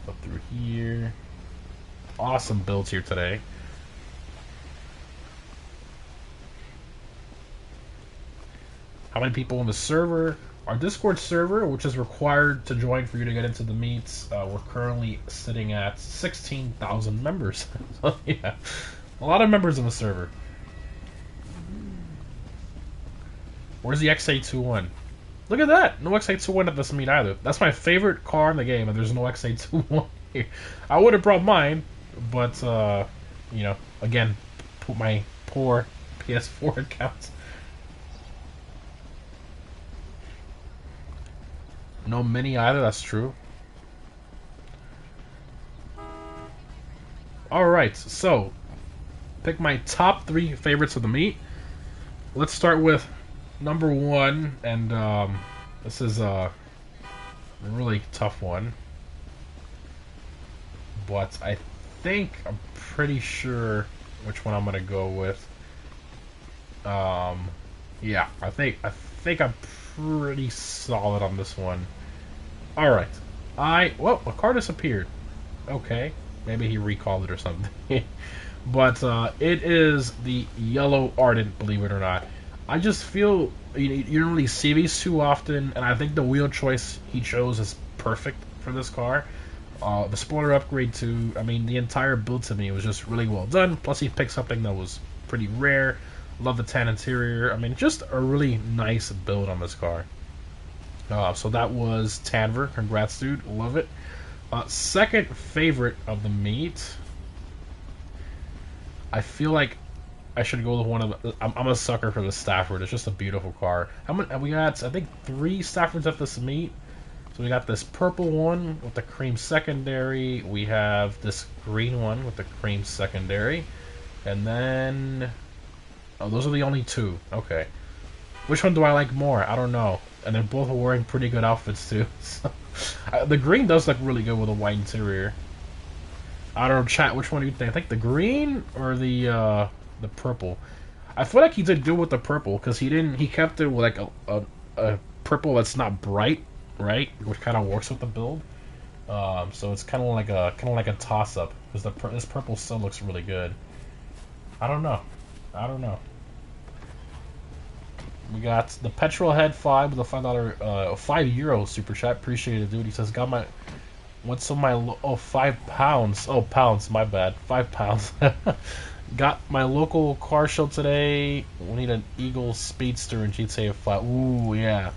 Up through here. Awesome builds here today. How many people in the server? Our Discord server, which is required to join for you to get into the meets, we're currently sitting at 16,000 members. So, yeah, a lot of members in the server. Where's the XA21? Look at that! No XA21 at this meet either. That's my favorite car in the game, and there's no XA21 here. I would have brought mine, but, you know, again, put my poor PS4 account. No Mini either, that's true. Alright, so pick my top 3 favorites of the meet. Let's start with number 1, and this is a really tough one. But I'm pretty sure which one I'm gonna go with. Yeah, I think I'm pretty solid on this one. Alright. Whoa, a car disappeared. Okay. Maybe he recalled it or something. But it is the Yellow Ardent, believe it or not. I just feel you don't really see these too often, and I think the wheel choice he chose is perfect for this car. The spoiler upgrade too. I mean, the entire build to me was just really well done. Plus, he picked something that was pretty rare. Love the tan interior. I mean, just a really nice build on this car. So that was Tanver. Congrats, dude. Love it. Second favorite of the meet. I feel like I should go with one of the... I'm a sucker for the Stafford. It's just a beautiful car. How many? We got, I think, 3 Staffords at this meet. So we got this purple one with the cream secondary. We have this green one with the cream secondary. And then... Oh, those are the only 2. Okay. Which one do I like more? I don't know. And they're both wearing pretty good outfits too. So, the green does look really good with a white interior. I don't know, chat. Which one do you think? I think the green or the purple. I feel like he did good with the purple because he kept it with like a purple that's not bright, right? Which kind of works with the build. So it's kind of like a toss up because this purple still looks really good. I don't know. I don't know. We got the Petrol Head 5 with a $5, €5 super chat. Appreciate it, dude. He says, got my, what's on my, oh, £5. Oh, pounds, my bad. £5. Got my local car show today. We need an Eagle Speedster in GTA 5. Ooh, yeah.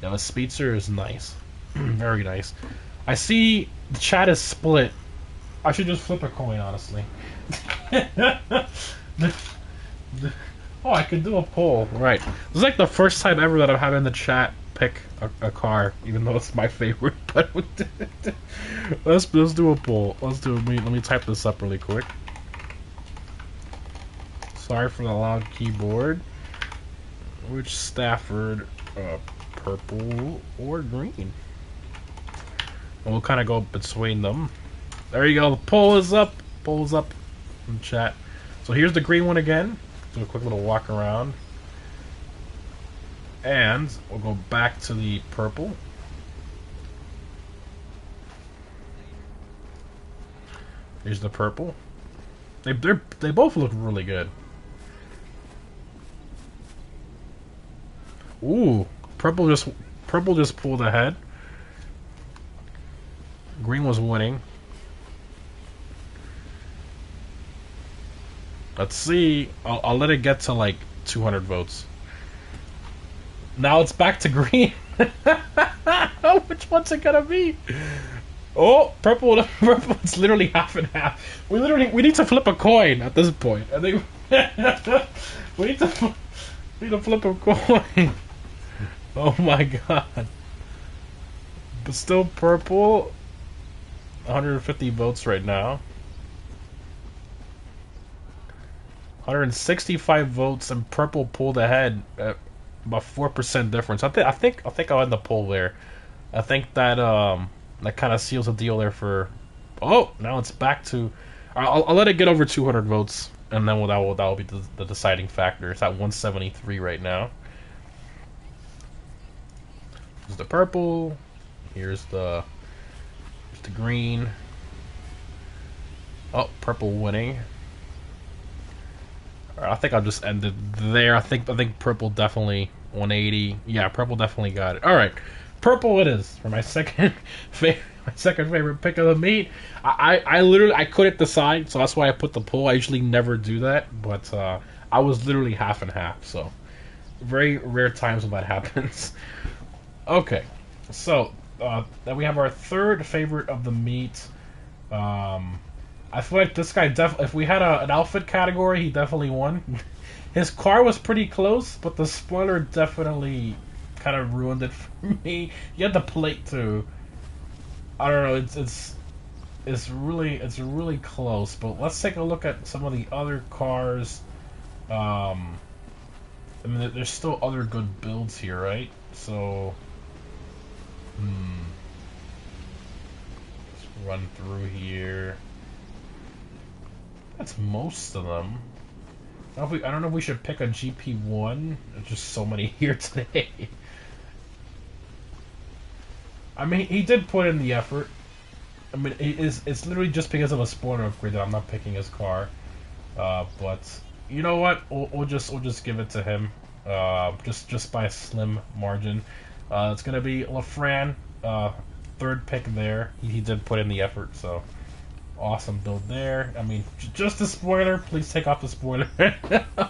Yeah, the Speedster is nice. Very nice. I see the chat is split. I should just flip a coin, honestly. Oh, I could do a poll. Right. This is like the first time ever that I'm having the chat pick a car, even though it's my favorite. But let's do a poll. Let's do. Let me type this up really quick. Sorry for the loud keyboard. Which Stafford, purple or green? And we'll kind of go between them. There you go. The poll is up. Poll is up in the chat. So here's the green one again. Do a quick little walk around. And we'll go back to the purple. Here's the purple. They both look really good. Ooh, purple just pulled ahead. Green was winning. Let's see. I'll let it get to like 200 votes. Now it's back to green. Which one's it gonna be? Oh, purple. Purple. It's literally half and half. We need to flip a coin at this point. I think we need to flip a coin. Oh my god. But still purple. 150 votes right now. 165 votes and purple pulled ahead at about 4% difference. I think I'll end the poll there. I think that that kind of seals the deal there for. Oh, now it's back to. I'll let it get over 200 votes, and then that will be the deciding factor. It's at 173 right now. Here's the purple. Here's the green. Oh, purple winning. Alright, I think I'll just end it there. I think purple definitely 180. Yeah, purple definitely got it. All right, purple it is for my second favorite pick of the meet. I literally couldn't decide, so that's why I put the poll. I usually never do that, but I was literally half and half. So very rare times when that happens. Okay, so then we have our third favorite of the meet. I feel like this guy if we had an outfit category, he definitely won. His car was pretty close, but the spoiler definitely kind of ruined it for me. He had the plate too. I don't know. It's really close. But let's take a look at some of the other cars. I mean, there's still other good builds here, right? So, let's run through here. That's most of them. I don't know if we should pick a GP1. There's just so many here today. I mean, he did put in the effort. I mean, it's literally just because of a spoiler upgrade that I'm not picking his car. But you know what? We'll just give it to him. Just by a slim margin. It's gonna be LaFran, third pick there. He did put in the effort, so. Awesome build there. I mean, just a spoiler. Please take off the spoiler.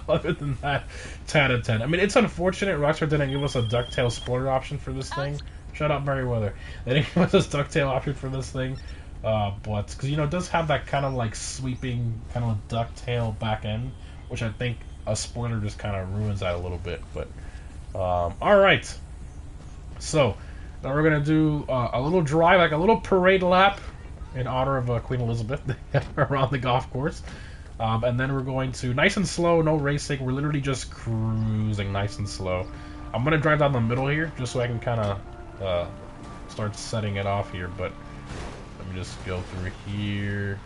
Other than that, 10 out of 10. I mean, it's unfortunate Rockstar didn't give us a ducktail spoiler option for this thing. Shut up, Merryweather. They didn't give us a ducktail option for this thing. But, because, you know, it does have that kind of, like, sweeping, kind of ducktail back end, which I think a spoiler just kind of ruins that a little bit. But, alright. So, now we're going to do a little drive, like a little parade lap, in honor of Queen Elizabeth around the golf course. And then we're going to, nice and slow, no racing, we're literally just cruising nice and slow. I'm going to drive down the middle here, just so I can kind of start setting it off here, but let me just go through here.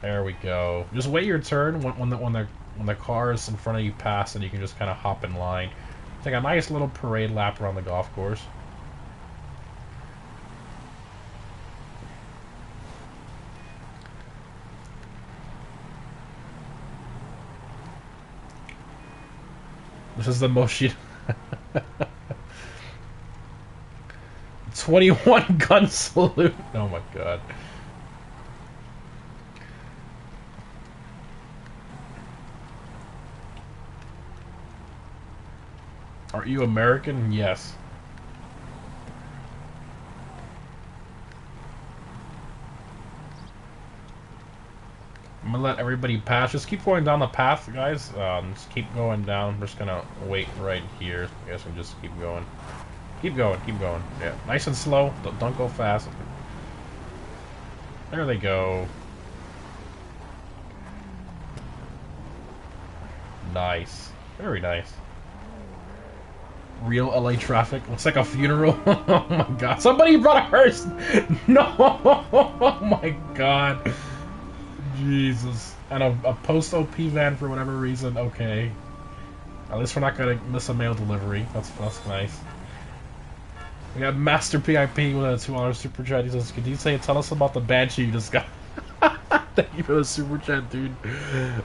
There we go. Just wait your turn when the cars in front of you pass, and you can just kind of hop in line. Take a nice little parade lap around the golf course. This is the most she. 21 gun salute. Oh my god. Are you American? Yes. I'm gonna let everybody pass. Just keep going down the path, guys. Just keep going down. I'm just gonna wait right here. I guess we just keep going. Keep going, keep going. Yeah, nice and slow. Don't go fast. There they go. Nice. Very nice. Real LA traffic. Looks like a funeral. Oh my god. Somebody brought a hearse! No! Oh my god. Jesus. And a post-OP van for whatever reason. Okay. At least we're not gonna miss a mail delivery. That's nice. We got Master PIP with a $2 super chat. He says, could you tell us about the Banshee you just got? Thank you for the super chat, dude.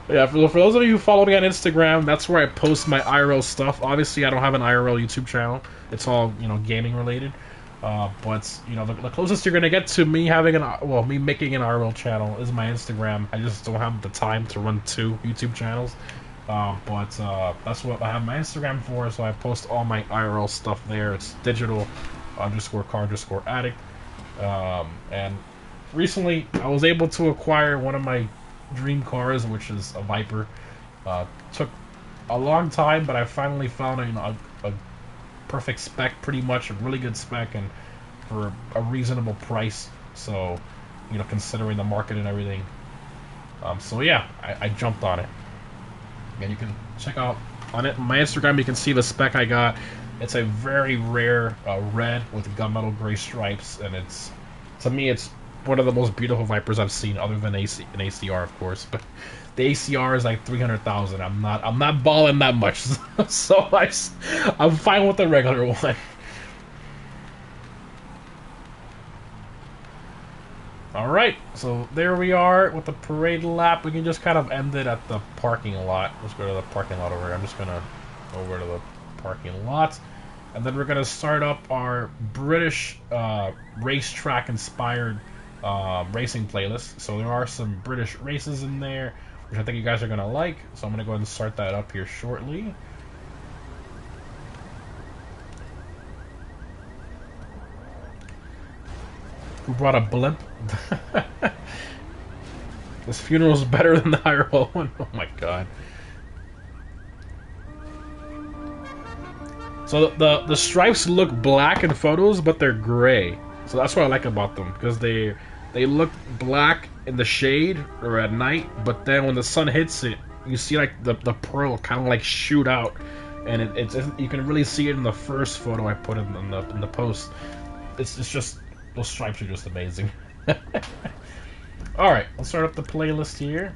Yeah, for those of you who follow me on Instagram, that's where I post my IRL stuff. Obviously, I don't have an IRL YouTube channel. It's all, you know, gaming related. But, you know, the closest you're going to get to me having me making an IRL channel is my Instagram. I just don't have the time to run 2 YouTube channels. But that's what I have my Instagram for, so I post all my IRL stuff there. It's digital_car_addict. And recently, I was able to acquire one of my dream cars, which is a Viper. Took a long time, but I finally found a perfect spec, pretty much a really good spec, and for a reasonable price. So, you know, considering the market and everything. So yeah, I jumped on it. And you can check out on it my Instagram. You can see the spec I got. It's a very rare red with gunmetal gray stripes, and to me it's one of the most beautiful Vipers I've seen, other than an ACR, of course. But the ACR is like 300,000. I'm not balling that much, so I'm fine with the regular one. Alright, so there we are with the parade lap. We can just kind of end it at the parking lot. Let's go to the parking lot over here. I'm just going to go over to the parking lot. And then we're going to start up our British racetrack-inspired racing playlist. So there are some British races in there, which I think you guys are going to like. So I'm going to go ahead and start that up here shortly. Who brought a blimp? This funeral's better than the IRL one. Oh my god. So the stripes look black in photos, but they're gray. So that's what I like about them, because they look black in the shade or at night, but then when the sun hits it, you see like the pearl kind of like shoot out, and it's you can really see it in the first photo I put in the post. It's just, those stripes are just amazing. Alright, let's start up the playlist here.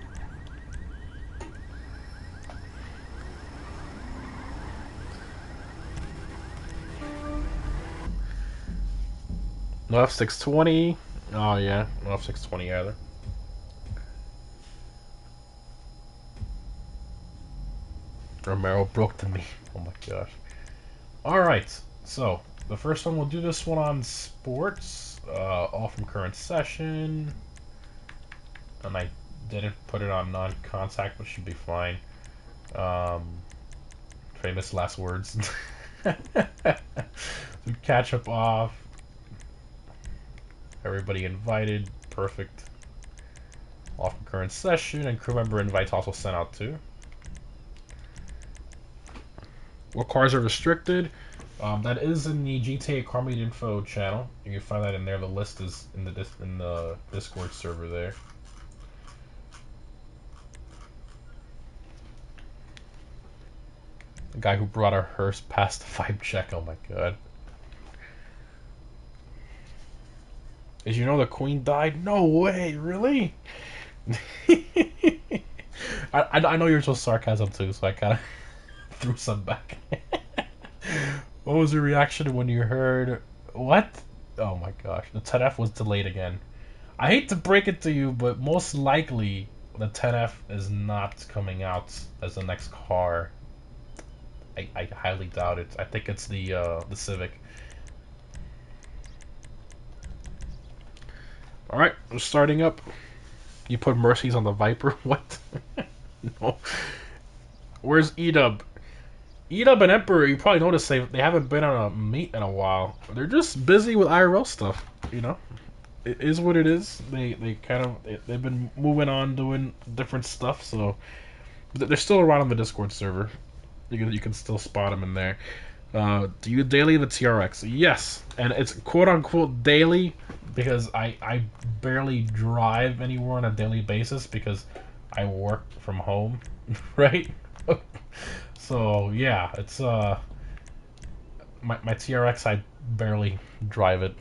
No F620. Oh yeah, no F620 either. Romero broke the me. Oh my gosh. Alright, so the first one, we'll do this one on sports. All from current session. And I didn't put it on non-contact, but should be fine. Famous last words. We catch up off. Everybody invited. Perfect. Off from current session, and crew member invites also sent out too. What cars are restricted? That is in the GTA Carmade Info channel. You can find that in there. The list is in the Discord server there. The guy who brought our hearse passed the 5 check. Oh my god. Did you know the Queen died? No way, really? I know you're so sarcasm too, so I kind of threw some back. What was your reaction when you heard what? Oh my gosh, the 10F was delayed again. I hate to break it to you, but most likely the 10F is not coming out as the next car. I highly doubt it. I think it's the Civic. All right, I'm starting up. You put Mercies on the Viper? What? No. Where's Edub? Edub and Emperor, you probably noticed they haven't been on a meet in a while. They're just busy with IRL stuff, you know? It is what it is. They kind of they've been moving on doing different stuff, so they're still around on the Discord server. You can still spot them in there. Do you daily the TRX? Yes, and it's quote unquote daily because I barely drive anywhere on a daily basis because I work from home, right? So yeah, it's my TRX. I barely drive it.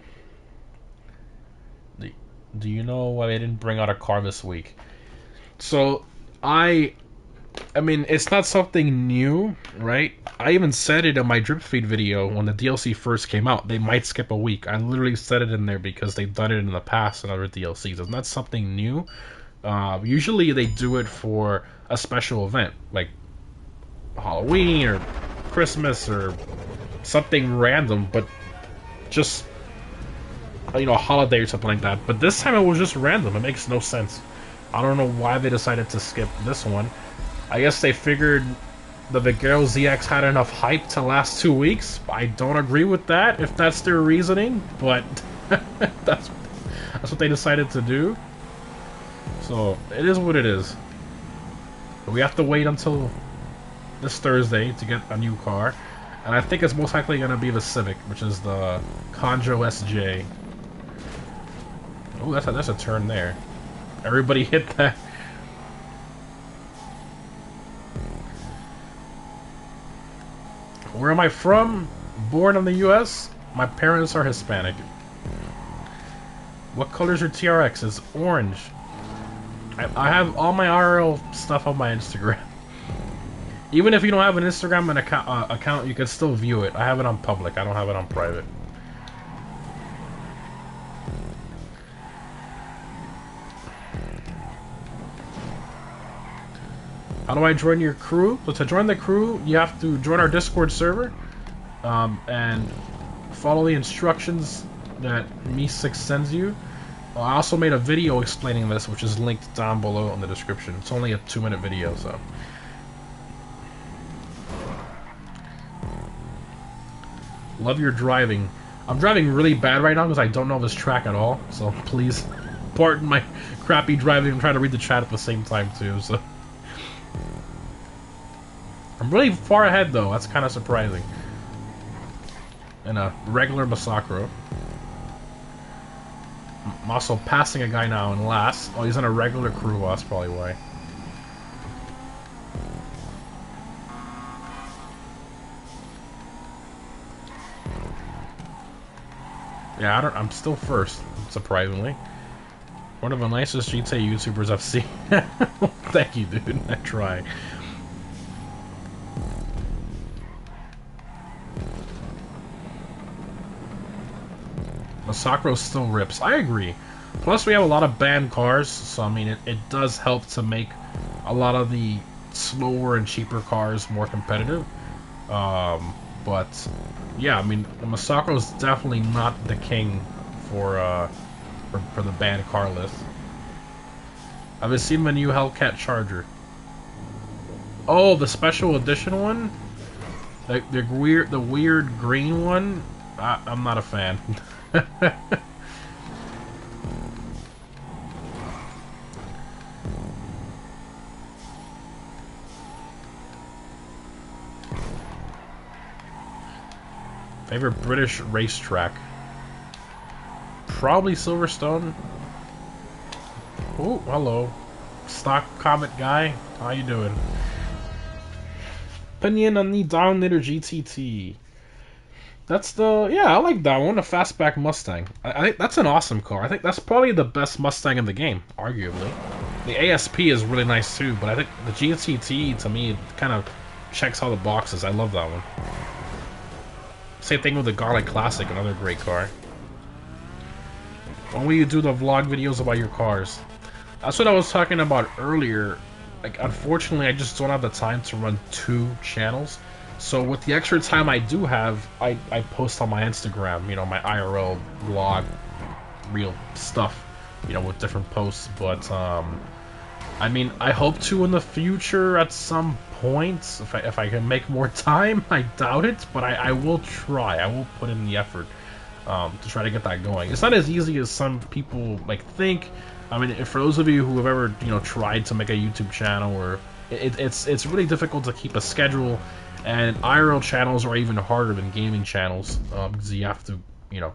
Do you know why they didn't bring out a car this week? So I mean, it's not something new, right? I even said it in my drip feed video when the DLC first came out. They might skip a week. I literally said it in there because they've done it in the past in other DLCs. It's not something new. Usually they do it for a special event, like Halloween or Christmas or something random, but just, you know, a holiday or something like that. But this time it was just random. It makes no sense. I don't know why they decided to skip this one. I guess they figured the Vigero ZX had enough hype to last 2 weeks. I don't agree with that, if that's their reasoning, but that's what they decided to do. So, it is what it is. But we have to wait until this Thursday to get a new car. And I think it's most likely going to be the Civic, which is the Conjo SJ. Oh, that's a turn there. Everybody hit that. Where am I from? Born in the US. My parents are Hispanic. What color is your TRX? It's orange. I have all my RL stuff on my Instagram. Even if you don't have an Instagram account, you can still view it. I have it on public. I don't have it on private. How do I join your crew? So to join the crew, you have to join our Discord server and follow the instructions that Me6 sends you. I also made a video explaining this, which is linked down below in the description. It's only a 2-minute video, so. Love your driving. I'm driving really bad right now because I don't know this track at all, so please pardon my crappy driving. I'm trying to read the chat at the same time too, so. I'm really far ahead though, that's kind of surprising. In a regular Masacro. I'm also passing a guy now in last. Oh, he's in a regular crew, well, that's probably why. Yeah, I'm still first, surprisingly. One of the nicest GTA YouTubers I've seen. Thank you, dude. I try. Masacro still rips. I agree. Plus, we have a lot of banned cars, so I mean, it does help to make a lot of the slower and cheaper cars more competitive. But yeah, I mean, the Masacro is definitely not the king for the banned car list. I've seen the new Hellcat Charger. Oh, the special edition one, the weird green one. I'm not a fan. Favorite British racetrack? Probably Silverstone. Oh, hello. Stock Comet guy. How you doing? Opinion on the Down Knitter GTT. That's the... Yeah, I like that one. The Fastback Mustang. I think that's an awesome car. I think that's probably the best Mustang in the game, arguably. The ASP is really nice too, but I think the GTT, to me, kind of checks all the boxes. I love that one. Same thing with the Garlic Classic, another great car. When will you do the vlog videos about your cars? That's what I was talking about earlier. Like, unfortunately, I just don't have the time to run 2 channels. So with the extra time I do have, I post on my Instagram, you know, my IRL blog, real stuff, you know, with different posts. But I mean, I hope to in the future at some point, if I can make more time. I doubt it, but I will try. I will put in the effort to try to get that going. It's not as easy as some people like think. I mean, for those of you who have ever, you know, tried to make a YouTube channel, or it's really difficult to keep a schedule, and IRL channels are even harder than gaming channels because you have to, you know,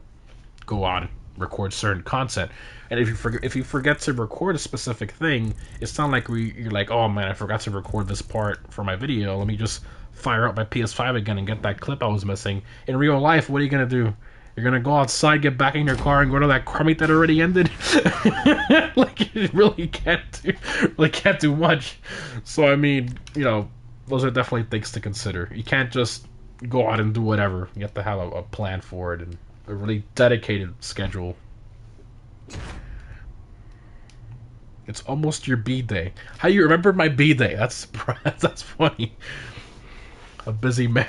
go out and record certain content. And if you forget to record a specific thing, it's not like you're like, oh man, I forgot to record this part for my video. Let me just fire up my PS5 again and get that clip I was missing. In real life, what are you gonna do? You're gonna go outside, get back in your car, and go to that car meet that already ended. Like you really can't do much. So I mean, you know, those are definitely things to consider. You can't just go out and do whatever. You have to have a plan for it and a really dedicated schedule. It's almost your B-day. How you remember my B-day? That's funny. A busy man.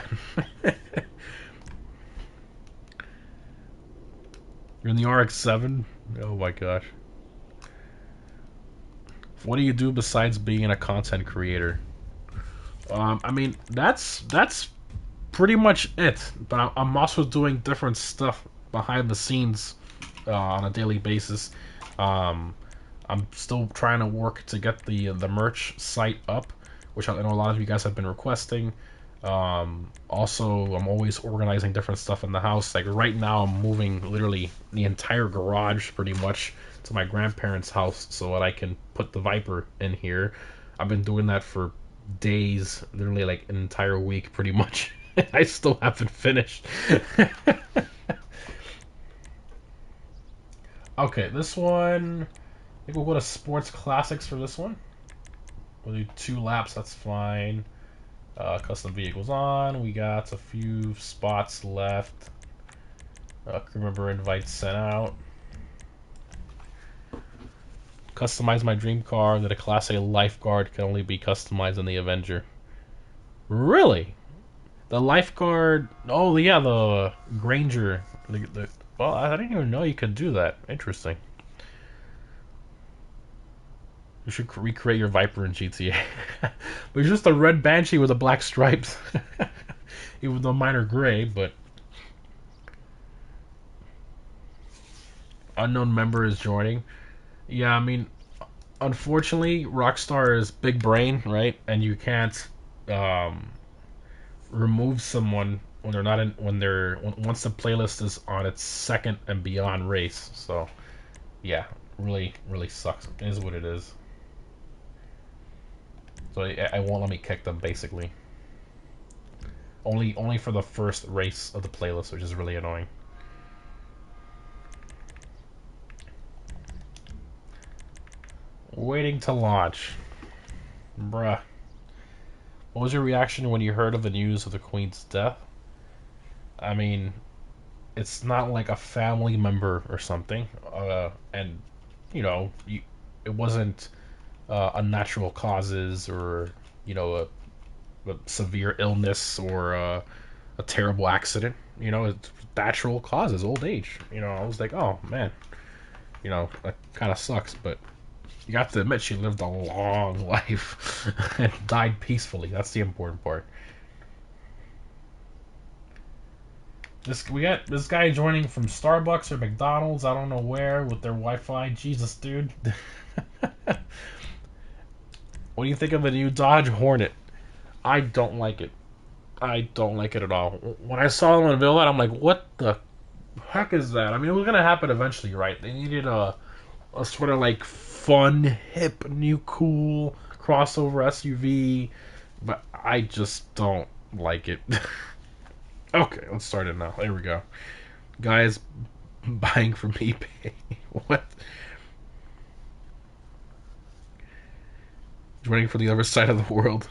You're in the RX-7? Oh my gosh. What do you do besides being a content creator? I mean, that's pretty much it. But I'm also doing different stuff behind the scenes on a daily basis. I'm still trying to work to get the merch site up, which I know a lot of you guys have been requesting. Also, I'm always organizing different stuff in the house. Like right now, I'm moving literally the entire garage pretty much to my grandparents' house so that I can put the Viper in here. I've been doing that for days, literally like an entire week pretty much. I still haven't finished. Okay, this one, I think we'll go to Sports Classics for this one. We'll do 2 laps, that's fine. Custom vehicles on. We got a few spots left. Crew member invites sent out. Customize my dream car that a Class A lifeguard can only be customized in the Avenger. Really? The lifeguard... Oh, yeah, the Granger. Well, I didn't even know you could do that. Interesting. You should recreate your Viper in GTA. But it's just a red Banshee with the black stripes. Even though mine are gray, but... Unknown member is joining. Yeah, I mean, unfortunately, Rockstar is big brain, right? And you can't remove someone when they're not in, once the playlist is on its second and beyond race. So, yeah, really, really sucks. It is what it is. So I won't let me kick them, basically. Only for the first race of the playlist, which is really annoying. Waiting to launch. Bruh. What was your reaction when you heard of the news of the Queen's death? I mean, it's not like a family member or something. And, you know, it wasn't unnatural causes or, you know, a severe illness or a terrible accident. You know, it's natural causes, old age. You know, I was like, oh, man. You know, that kind of sucks, but... You have to admit she lived a long life and died peacefully. That's the important part. We got this guy joining from Starbucks or McDonald's, I don't know where, with their Wi-Fi. Jesus, dude. What do you think of the new Dodge Hornet? I don't like it. I don't like it at all. When I saw them unveil that, I'm like, what the heck is that? I mean, it was gonna happen eventually, right? They needed a sort of like fun, hip, new, cool crossover SUV, but I just don't like it. Okay, let's start it now. There we go. Guys buying from eBay. What? Joining from the other side of the world.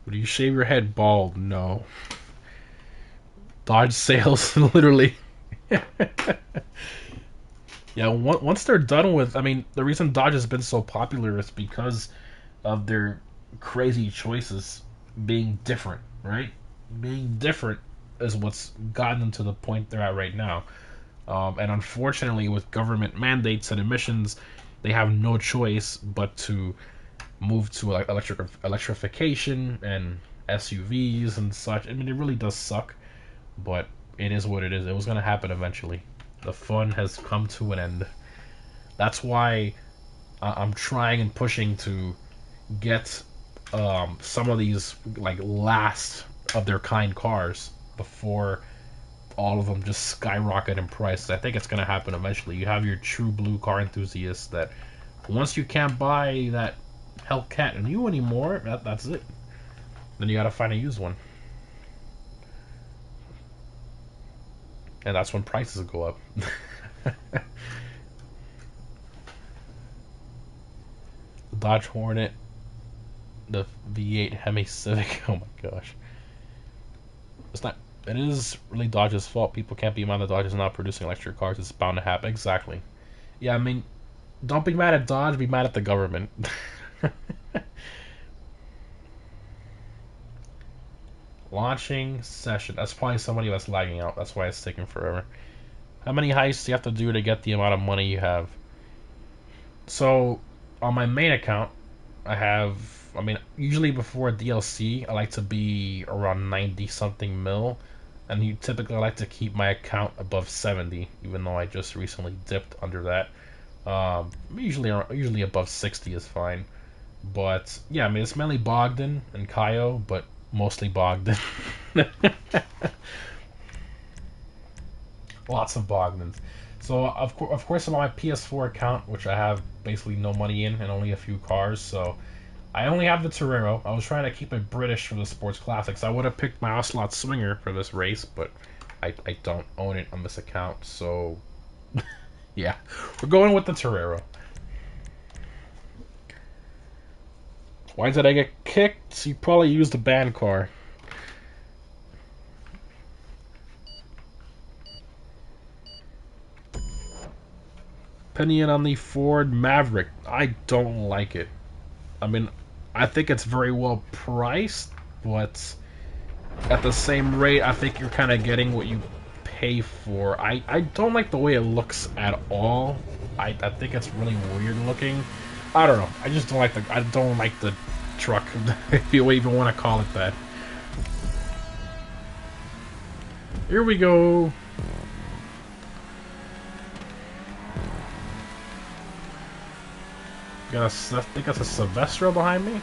Would you shave your head bald? No. Dodge sales, literally. Yeah, once they're done with... I mean, the reason Dodge has been so popular is because of their crazy choices being different, right? Being different is what's gotten them to the point they're at right now. And unfortunately, with government mandates and emissions, they have no choice but to move to like electrification and SUVs and such. I mean, it really does suck, but it is what it is. It was gonna happen eventually. The fun has come to an end. That's why I'm trying and pushing to get some of these like last of their kind cars before all of them just skyrocket in price. I think it's gonna happen eventually. You have your true blue car enthusiasts that once you can't buy that Hellcat new anymore, that's it. Then you gotta find a used one, and that's when prices go up. The Dodge Hornet, the V8 Hemi Civic. Oh my gosh, it's not. It is really Dodge's fault. People can't be mad that Dodge is not producing electric cars. It's bound to happen. Exactly. Yeah, I mean, don't be mad at Dodge. Be mad at the government. Launching session. That's probably somebody that's lagging out. That's why it's taking forever. How many heists do you have to do to get the amount of money you have? So, on my main account, I have, I mean, usually before DLC, I like to be around 90 something mil. And you typically like to keep my account above 70, even though I just recently dipped under that. Usually above 60 is fine. But, yeah, I mean, it's mainly Bogdan and Kaio, but mostly Bogdan. Lots of Bogdans. So of course I'm on my PS4 account, which I have basically no money in and only a few cars. So I only have the Torero. I was trying to keep it British for the Sports Classics. I would have picked my Ocelot Swinger for this race, but I don't own it on this account. So yeah, we're going with the Torero. Why did I get kicked? You probably used a banned car. Opinion on the Ford Maverick. I don't like it. I mean, I think it's very well priced, but at the same rate, I think you're kind of getting what you pay for. I don't like the way it looks at all. I think it's really weird looking. I don't know. I just don't like the truck, if you even want to call it that. Here we go. I think that's a Silvestro behind me.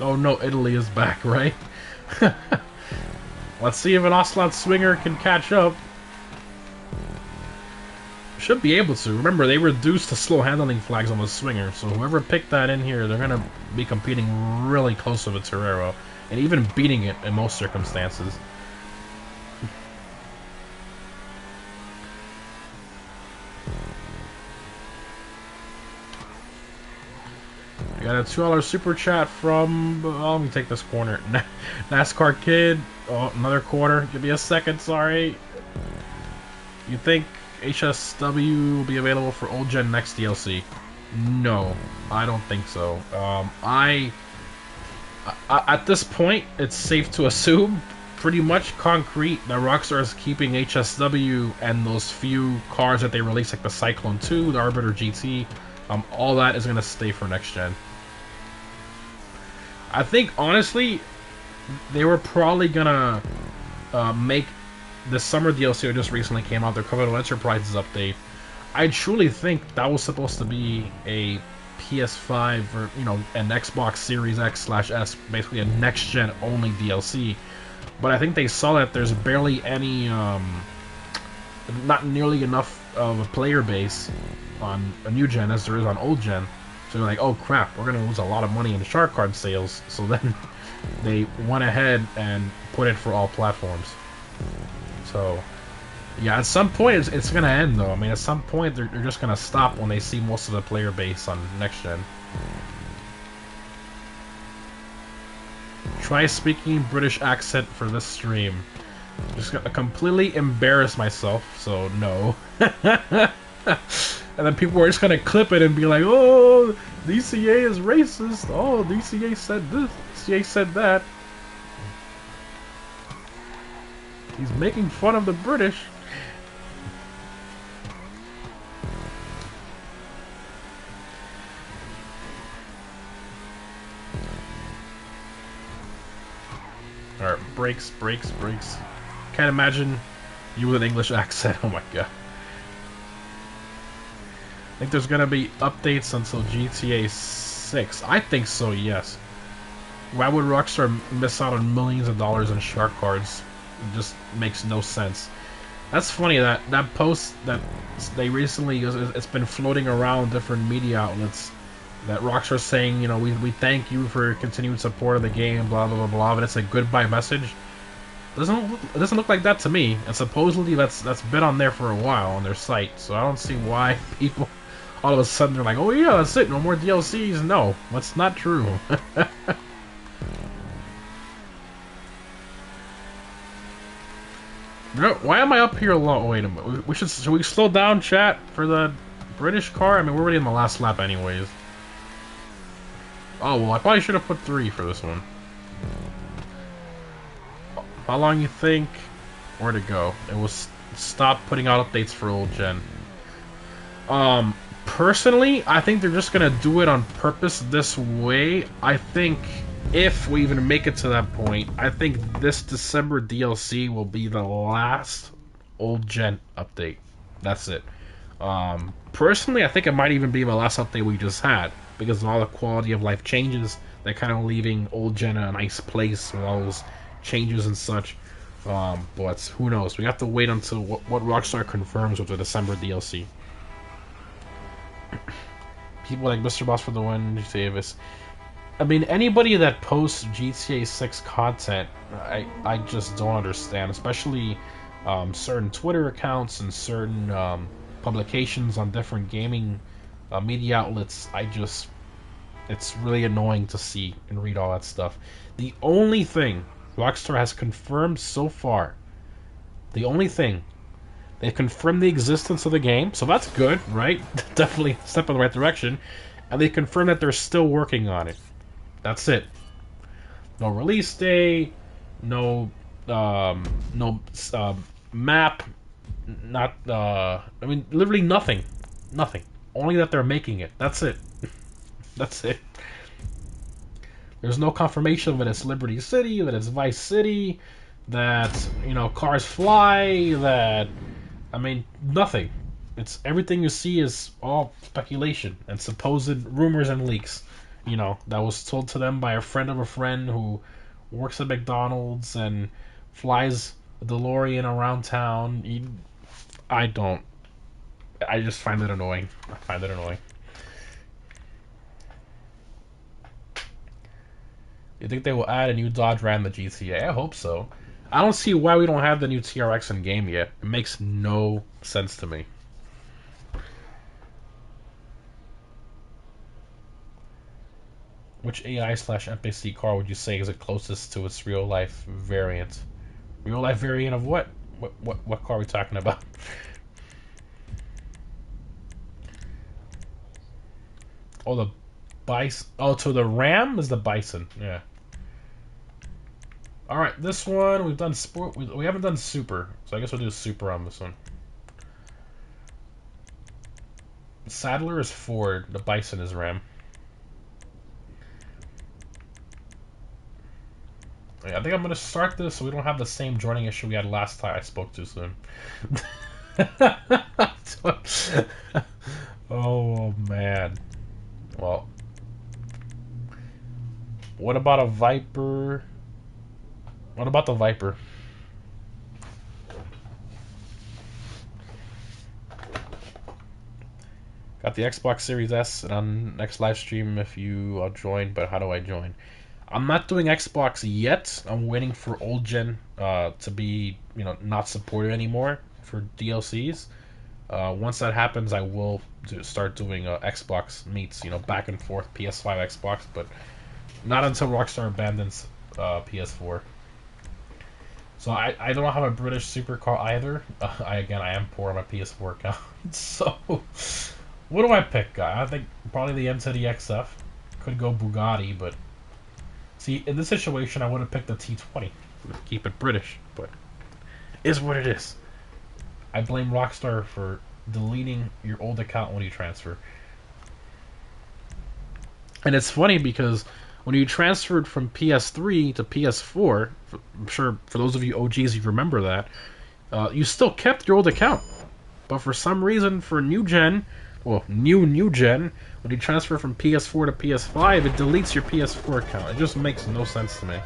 Oh no, Italy is back, right? Let's see if an Ocelot Swinger can catch up. Should be able to. Remember, they reduced the slow handling flags on the Swinger, so whoever picked that in here, they're gonna be competing really close to the Torero, and even beating it in most circumstances. I got a $2 super chat from, let me take this corner. NASCAR Kid. Oh, another quarter. Give me a second, sorry. You think HSW will be available for old gen next DLC? No, I don't think so. At this point, it's safe to assume, pretty much concrete, that Rockstar is keeping HSW and those few cars that they released, like the Cyclone 2, the Arbiter GT, all that is going to stay for next gen. I think, honestly, they were probably going to make the summer DLC that just recently came out, their Covenant Enterprises update. I truly think that was supposed to be a PS5 or, you know, an Xbox Series X/S, basically a next-gen only DLC. But I think they saw that there's barely any, not nearly enough of a player base on a new gen as there is on old gen. So they're like, oh crap, we're going to lose a lot of money in shark card sales. So then they went ahead and put it for all platforms. So, yeah, at some point it's going to end, though. I mean, at some point they're just going to stop when they see most of the player base on next gen. Try speaking British accent for this stream. Just gonna completely embarrass myself, so no. And then people are just gonna clip it and be like, "Oh, DCA is racist. Oh, DCA said this. DCA said that. He's making fun of the British." Alright, brakes, brakes, brakes. Can't imagine you with an English accent. Oh my god. I think there's gonna be updates until GTA 6. I think so, yes. Why would Rockstar miss out on millions of dollars in shark cards? It just makes no sense. That's funny, that post that they recently, it's been floating around different media outlets, that Rockstar saying, you know, we thank you for continued support of the game, blah blah blah blah, but it's a goodbye message. It doesn't look like that to me, and supposedly that's been on there for a while on their site, so I don't see why people all of a sudden they're like, oh yeah, that's it, no more DLCs. No, that's not true. Why am I up here alone? Wait a minute. Should we slow down, chat, for the British car? I mean, we're already in the last lap anyways. Oh, well, I probably should have put 3 for this one. How long you think? Where to go? It was stop putting out updates for old gen. Personally, I think they're just gonna do it on purpose this way. I think if we even make it to that point, I think this December DLC will be the last old gen update. That's it. Personally, I think it might even be the last update we just had, because of all the quality of life changes. They're kind of leaving old gen in a nice place with all those changes and such. But who knows? We have to wait until what Rockstar confirms with the December DLC. People like Mr. Boss for the win, Davis. I mean, anybody that posts GTA 6 content, I just don't understand. Especially certain Twitter accounts and certain publications on different gaming media outlets. It's really annoying to see and read all that stuff. The only thing Rockstar has confirmed so far, they've confirmed the existence of the game, so that's good, right? Definitely a step in the right direction. And they confirmed that they're still working on it. That's it. No release date, no map, not I mean, literally nothing. Nothing. Only that they're making it. That's it. That's it. There's no confirmation that it's Liberty City, that it's Vice City, that, you know, cars fly, that, I mean, nothing. It's everything you see is all speculation and supposed rumors and leaks. You know, that was told to them by a friend of a friend who works at McDonald's and flies a DeLorean around town. I just find it annoying. I find it annoying. You think they will add a new Dodge Ram to GTA? I hope so. I don't see why we don't have the new TRX in game yet. It makes no sense to me. Which AI/NPC car would you say is the closest to its real life variant? Real life variant of what? What car are we talking about? Oh, the bison. Oh, to the Ram is the bison. Yeah. All right, this one we've done sport. We haven't done super, so I guess we'll do super on this one. Sadler is Ford. The bison is Ram. I think I'm going to start this so we don't have the same joining issue we had last time. I spoke too soon. Oh, man. Well, what about a Viper? What about the Viper? Got the Xbox Series S, and on next live stream if you join, but how do I join? I'm not doing Xbox yet. I'm waiting for old gen to be, you know, not supported anymore for DLCs. Once that happens, I will start doing Xbox meets, you know, back and forth PS5 Xbox, but not until Rockstar abandons PS4. So I don't have a British supercar either. I am poor on my PS4 account, so What do I pick, guy? I think probably the M to the XF. Could go Bugatti, but see, in this situation, I would have picked the T20. Keep it British, but is what it is. I blame Rockstar for deleting your old account when you transfer. And it's funny because when you transferred from PS3 to PS4, I'm sure for those of you OGs you remember that, you still kept your old account. But for some reason, for new gen, well, new gen, when you transfer from PS4 to PS5, it deletes your PS4 account. It just makes no sense to me.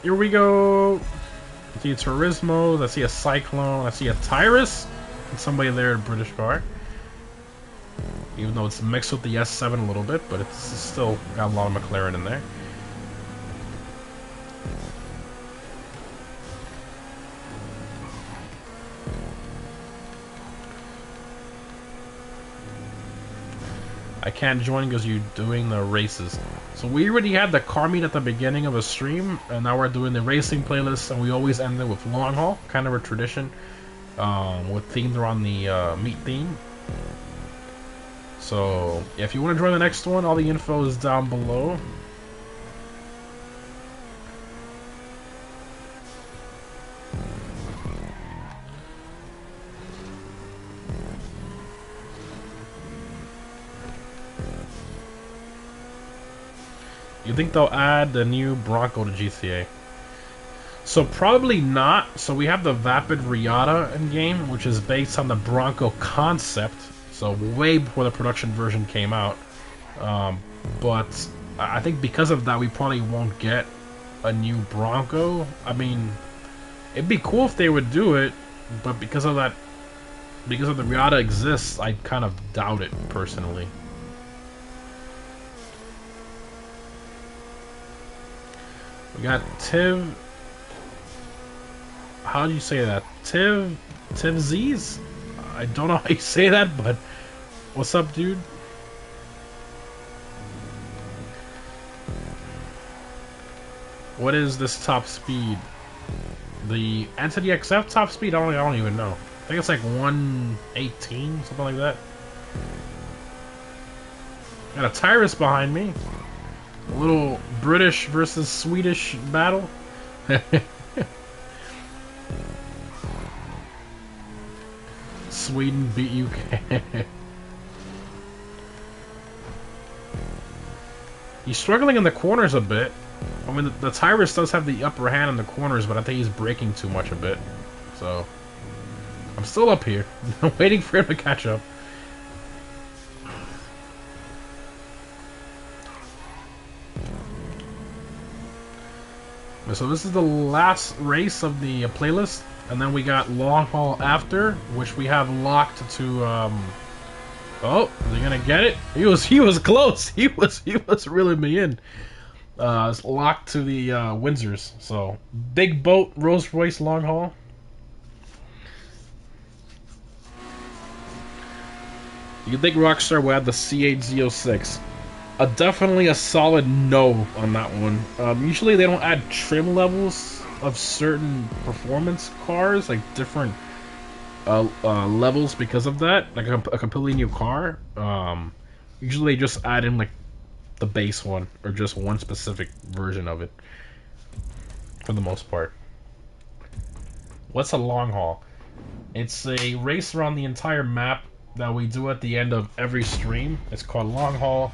Here we go. I see a Turismo. I see a Cyclone. I see a Tyrus. And somebody there in a British car. Even though it's mixed with the S7 a little bit, but it's still got a lot of McLaren in there. I can't join because you're doing the races. So we already had the car meet at the beginning of a stream, and now we're doing the racing playlist, and we always end it with long haul, kind of a tradition, with themes around the meet theme. So if you want to join the next one, all the info is down below. You think they'll add the new Bronco to GTA? So probably not. So we have the Vapid Riata in game, which is based on the Bronco concept. So way before the production version came out. But I think because of that, we probably won't get a new Bronco. I mean, it'd be cool if they would do it, but because of that, because of the Riata exists, I kind of doubt it personally. We got Tiv. How do you say that? Tivzies? I don't know how you say that, but what's up, dude? What is this top speed? The Entity XF top speed? I don't even know. I think it's like 118, something like that. Got a Tyrus behind me. A little British versus Swedish battle. Sweden beat UK. He's struggling in the corners a bit. I mean, the Tyrus does have the upper hand in the corners, but I think he's braking too much a bit. So, I'm still up here. I'm waiting for him to catch up. So this is the last race of the playlist, and then we got long haul after, which we have locked to. Oh, is he gonna get it? He was close. He was reeling me in. It's locked to the Windsors. So big boat Rolls Royce long haul. You think Rockstar will add the C8Z06? Definitely a solid no on that one. Usually they don't add trim levels of certain performance cars, like different levels because of that, like a completely new car. Usually they just add in like the base one or just one specific version of it for the most part. What's a long haul? It's a race around the entire map that we do at the end of every stream. It's called long haul.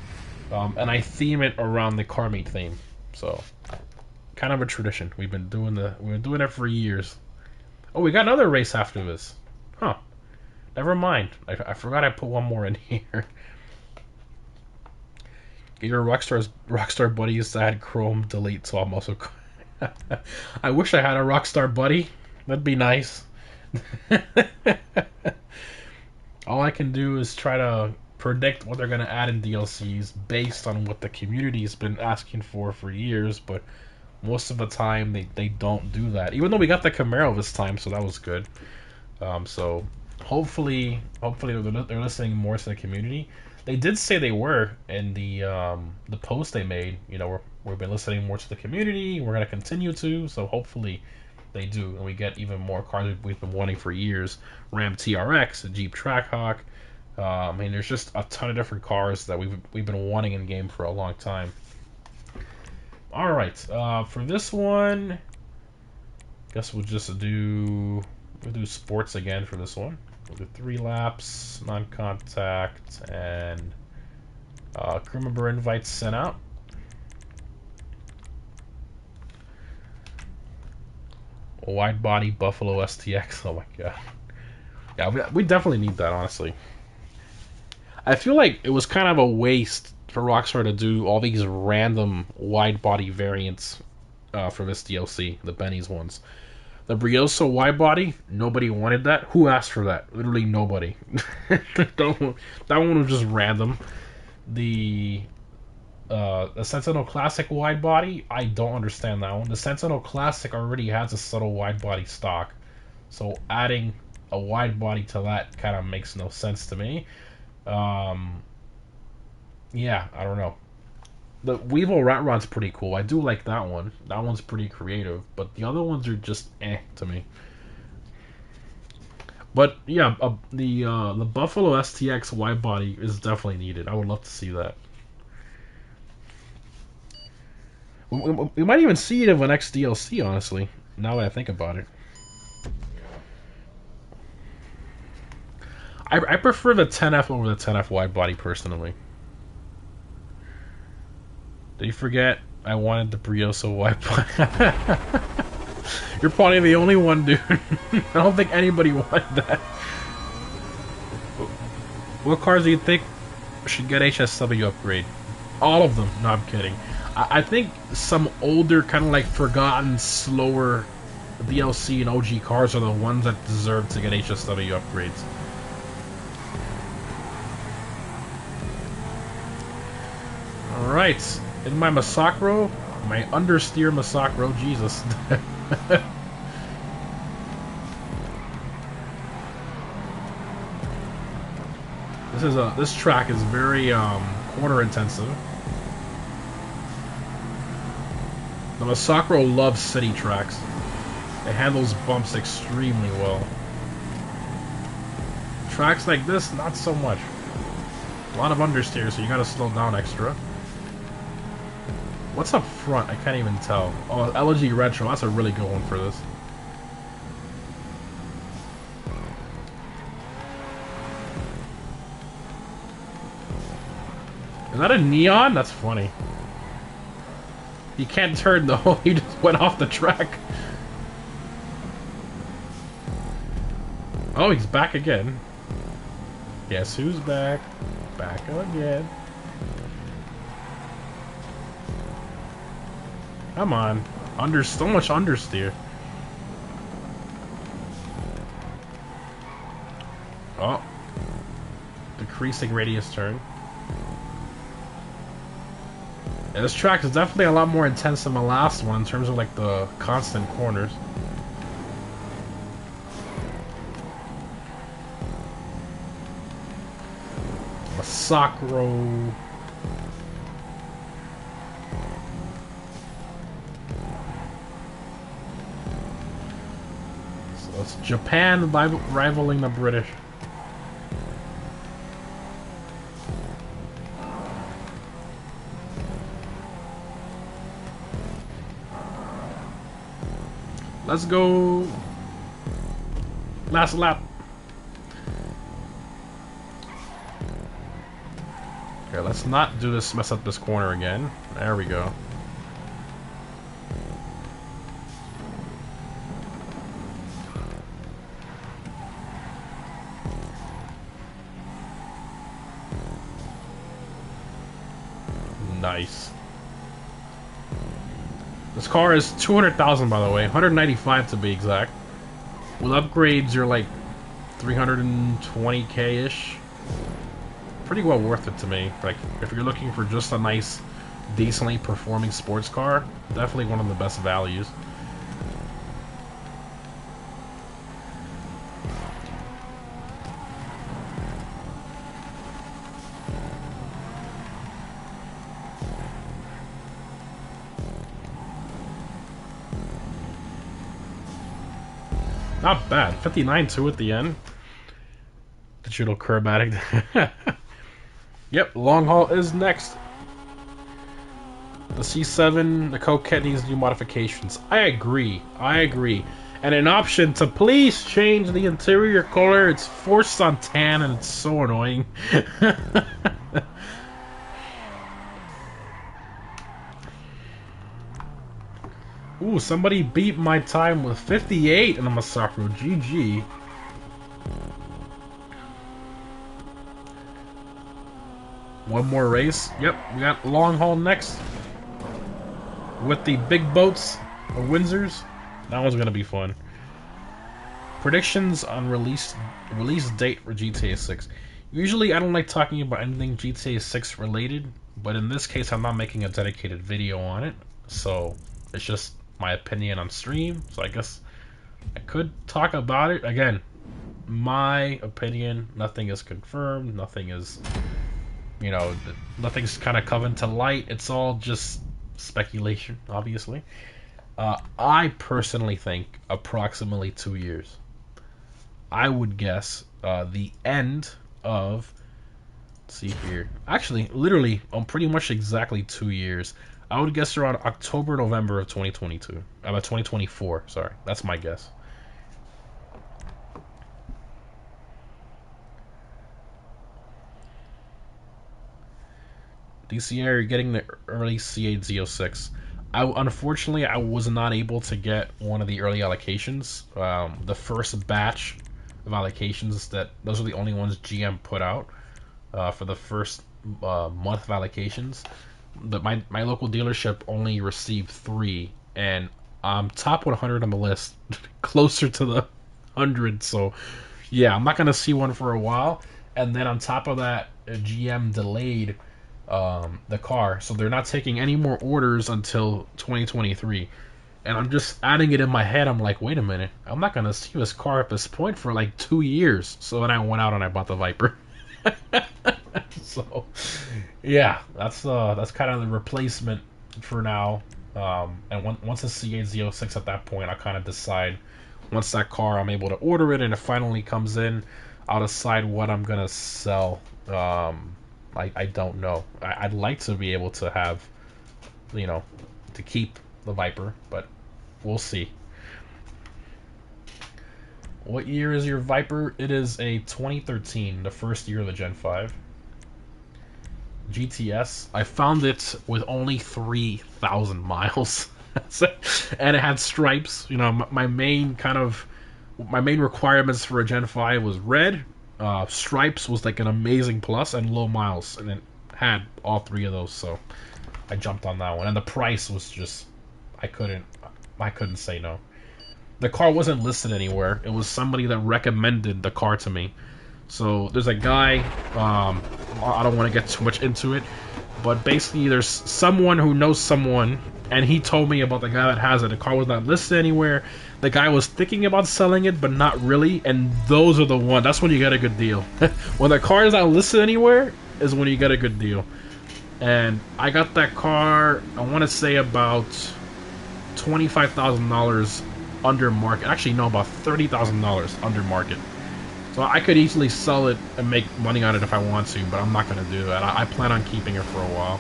And I theme it around the car meet theme, so kind of a tradition. We've been doing it for years. Oh, we got another race after this, huh? Never mind. I forgot I put one more in here. Get your Rockstar buddy used to add Chrome delete, so I'm also. I wish I had a Rockstar buddy. That'd be nice. All I can do is try to predict what they're going to add in DLCs based on what the community's been asking for years, but most of the time they don't do that. Even though we got the Camaro this time, so that was good. So hopefully they're listening more to the community. They did say they were in the post they made. You know, we've been listening more to the community. We're going to continue to. So hopefully they do, and we get even more cars we've been wanting for years. Ram TRX, a Jeep Trackhawk. I mean, there's just a ton of different cars that we've been wanting in game for a long time. All right, for this one, guess we'll do sports again for this one. We'll do 3 laps, non-contact, and crew member invites sent out. A wide body Buffalo STX. Oh my god. Yeah, we definitely need that, honestly. I feel like it was kind of a waste for Rockstar to do all these random wide body variants for this DLC, the Benny's ones. The Brioso wide body, nobody wanted that. Who asked for that? Literally nobody. that one was just random. The Sentinel Classic wide body, I don't understand that one. The Sentinel Classic already has a subtle wide body stock, so adding a wide body to that kind of makes no sense to me. Yeah, I don't know. The Weevil Rat Rod's pretty cool. I do like that one. That one's pretty creative, but the other ones are just to me. But yeah, the Buffalo STX wide body is definitely needed. I would love to see that. We might even see it in the next DLC, honestly, now that I think about it. I prefer the 10F over the 10F wide body, personally. Did you forget I wanted the Brioso wide body? You're probably the only one, dude. I don't think anybody wanted that. What cars do you think should get HSW upgrade? All of them. No, I'm kidding. I think some older, kind of like forgotten, slower DLC and OG cars are the ones that deserve to get HSW upgrades. Alright, in my Masacro, my understeer Masacro, Jesus. This track is very corner intensive. The Masacro loves city tracks. It handles bumps extremely well. Tracks like this, not so much. A lot of understeer, so you gotta slow down extra. What's up front? I can't even tell. Oh, LG Retro, that's a really good one for this. Is that a neon? That's funny. He can't turn though, he just went off the track. Oh, he's back again. Guess who's back? Back again. Come on. So much understeer. Oh. Decreasing radius turn. Yeah, this track is definitely a lot more intense than the last one in terms of like the constant corners. Masacro. So it's Japan rivaling the British. Let's go. Last lap. Okay, let's not do this, mess up this corner again. There we go. Nice. This car is 200,000, by the way, 195 to be exact. With upgrades, you're like 320k-ish. Pretty well worth it to me. Like, if you're looking for just a nice, decently performing sports car, definitely one of the best values. Not bad. 59 too at the end. Digital chromatic. Yep, long haul is next. The C7, the Coquette needs new modifications. I agree. And an option to please change the interior color. It's forced on tan and it's so annoying. Ooh, somebody beat my time with 58 in the Masako. GG. One more race. Yep, we got long haul next. With the big boats, the Windsors. That one's gonna be fun. Predictions on release date for GTA 6. Usually I don't like talking about anything GTA 6 related, but in this case I'm not making a dedicated video on it, so it's just my opinion on stream, so I guess I could talk about it. Again, my opinion, nothing is confirmed, nothing is, you know, nothing's kind of coming to light, it's all just speculation, obviously. I personally think approximately 2 years. I would guess the end of, let's see here, actually literally on pretty much exactly 2 years. I would guess around October, November of 2022. About 2024, sorry. That's my guess. DCA, you're getting the early C8 Z06. Unfortunately, I was not able to get one of the early allocations. The first batch of allocations, those are the only ones GM put out for the first month of allocations. But my local dealership only received 3, and I'm top 100 on the list, closer to the 100. So yeah, I'm not gonna see one for a while. And then on top of that, GM delayed the car, so they're not taking any more orders until 2023. And I'm just adding it in my head. I'm like, wait a minute, I'm not gonna see this car at this point for like 2 years. So then I went out and I bought the Viper. So yeah, that's kind of the replacement for now. And once it's C8 Z06, at that point I'll kind of decide, once that car I'm able to order it and it finally comes in, I'll decide what I'm gonna sell. I don't know. I'd like to be able to have, you know, to keep the Viper, but we'll see. What year is your Viper? It is a 2013, the first year of the Gen 5. GTS. I found it with only 3,000 miles. And it had stripes. You know, my main requirements for a Gen 5 was red. Stripes was like an amazing plus, and low miles, and it had all 3 of those, so I jumped on that one. And the price was just, I couldn't say no. The car wasn't listed anywhere. It was somebody that recommended the car to me. So there's a guy, I don't want to get too much into it, but basically there's someone who knows someone, and he told me about the guy that has it. The car was not listed anywhere. The guy was thinking about selling it, but not really, and those are the ones. That's when you get a good deal. When the car is not listed anywhere is when you get a good deal. And I got that car, I want to say about $25,000 under market. Actually, no, about $30,000 under market. So I could easily sell it and make money on it if I want to, but I'm not going to do that. I plan on keeping it for a while.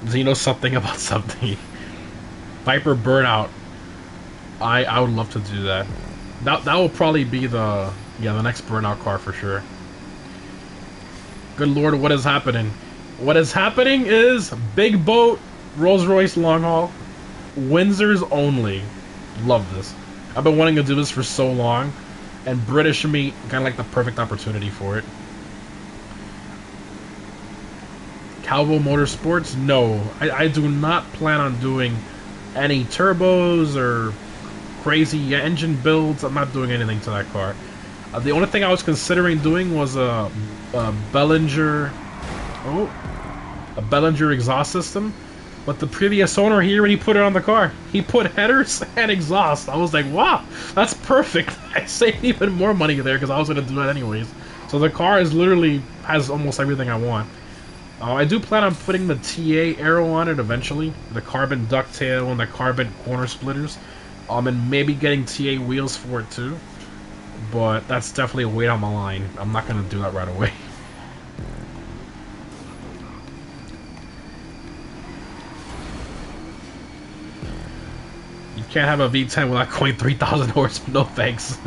Xeno something about something. Viper burnout. I would love to do that. That will probably be the next burnout car for sure. Good lord, what is happening? What is happening is big boat, Rolls-Royce long haul, Windsors only. Love this. I've been wanting to do this for so long, and British meat, kind of like the perfect opportunity for it. Calvo Motorsports? No, I do not plan on doing any turbos or crazy engine builds. I'm not doing anything to that car. The only thing I was considering doing was a Bellinger exhaust system, But the previous owner, he already put it on the car. He put headers and exhaust. I was like, wow, that's perfect. I saved even more money there because I was going to do that anyways. So the car is literally has almost everything I want. I do plan on putting the TA arrow on it eventually. The carbon ducktail and the carbon corner splitters. And maybe getting TA wheels for it too. But that's definitely a wait on the line. I'm not going to do that right away. You can't have a V10 without going 3,000 horsepower. No thanks.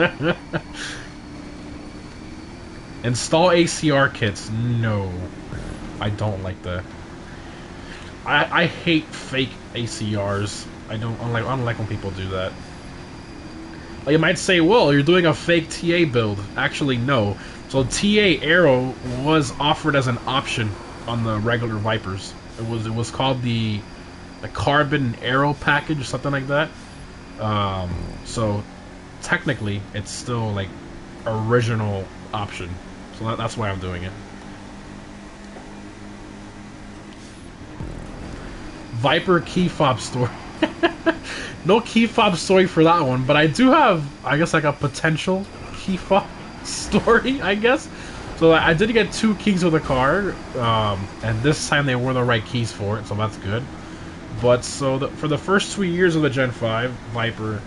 Install ACR kits. No. I don't like that. I hate fake ACRs. I don't like when people do that. Like, you might say, well, you're doing a fake TA build. Actually, no. So TA Aero was offered as an option on the regular Vipers. It was called the Carbon Aero package or something like that. So technically, it's still like original option. So that's why I'm doing it. Viper key fob story. No key fob story for that one, but I do have, I guess, like a potential key fob story, I guess. So I did get 2 keys with the car, and this time they were the right keys for it, so that's good. But so for the first 2 years of the Gen 5 Viper,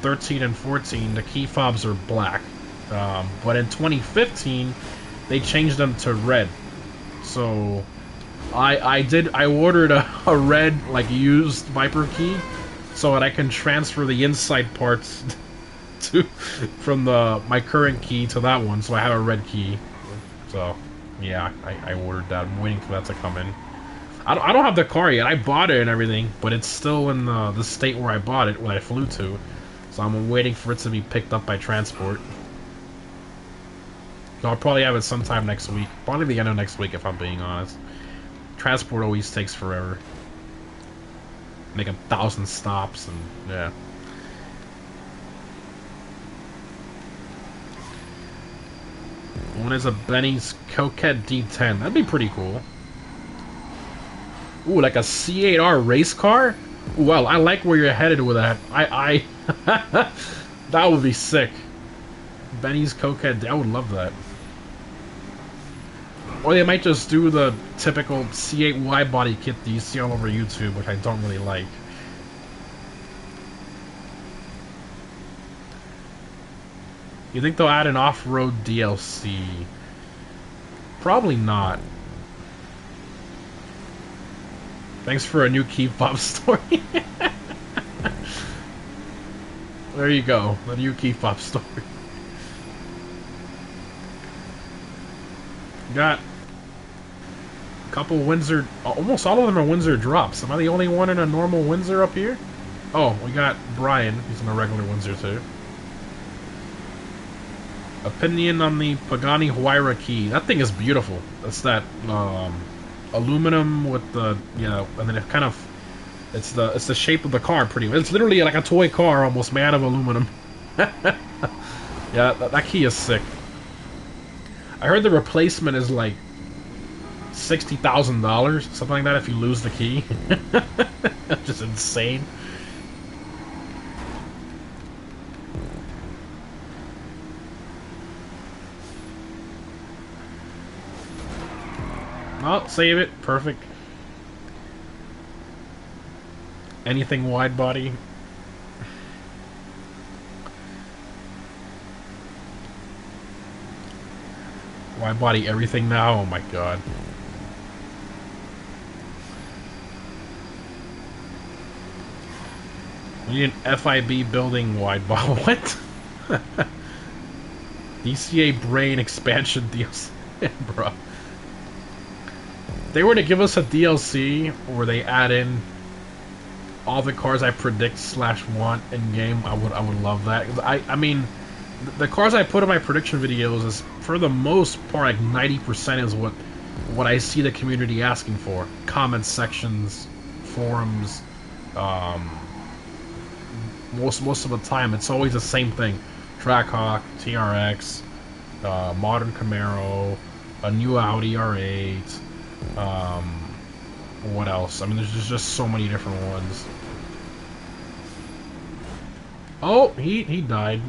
13 and 14, the key fobs are black. But in 2015, they changed them to red. So I ordered a red, like, used Viper key so that I can transfer the inside parts from my current key to that one, so I have a red key. So yeah, I ordered that. I'm waiting for that to come in. I don't have the car yet. I bought it and everything, but it's still in the state where I bought it when I flew to. So I'm waiting for it to be picked up by transport. So I'll probably have it sometime next week. Probably the end of next week, if I'm being honest. Transport always takes forever. Make 1,000 stops and yeah. One is a Benny's Coquette D10. That'd be pretty cool. Ooh, like a C8R race car? Ooh, well, I like where you're headed with that. That would be sick. Benny's Coquette. I would love that. Or they might just do the typical C8 wide body kit that you see all over YouTube, which I don't really like. You think they'll add an off-road DLC? Probably not. Thanks for a new key fob story. There you go, the new key fob story. Got a couple Windsor, almost all of them are Windsor drops. Am I the only one in a normal Windsor up here? Oh, we got Brian, he's in a regular Windsor too. Opinion on the Pagani Huayra key. That thing is beautiful. That's that aluminum with the, you know, and then it kind of, it's the shape of the car pretty much. It's literally like a toy car almost made out of aluminum. Yeah, that key is sick. I heard the replacement is like $60,000, something like that, if you lose the key. Just insane. Oh, save it. Perfect. Anything wide body. Wide body everything now? Oh my god. We need an FIB building wide body. What? DCA brain expansion DLC. Bro. If they were to give us a DLC where they add in all the cars I predict / want in game, I would love that. I mean, the cars I put in my prediction videos is, for the most part, like 90% is what I see the community asking for. Comment sections, forums, most of the time it's always the same thing. Trackhawk, TRX, modern Camaro, a new Audi R8, What else? I mean, there's just so many different ones. Oh, he died.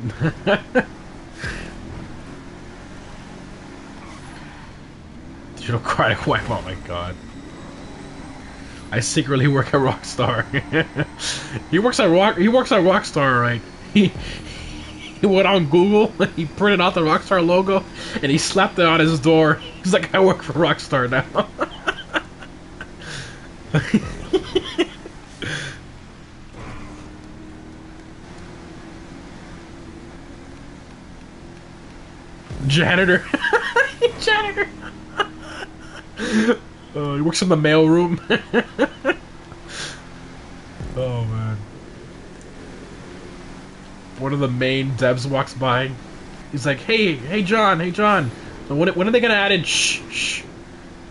Digital cry wipe. Oh my god. I secretly work at Rockstar. He works at Rockstar, right? He went on Google, he printed out the Rockstar logo, and he slapped it on his door. He's like, I work for Rockstar now. Janitor. Janitor. He works in the mailroom. Oh man. One of the main devs walks by. He's like, hey John, When are they gonna add in shh?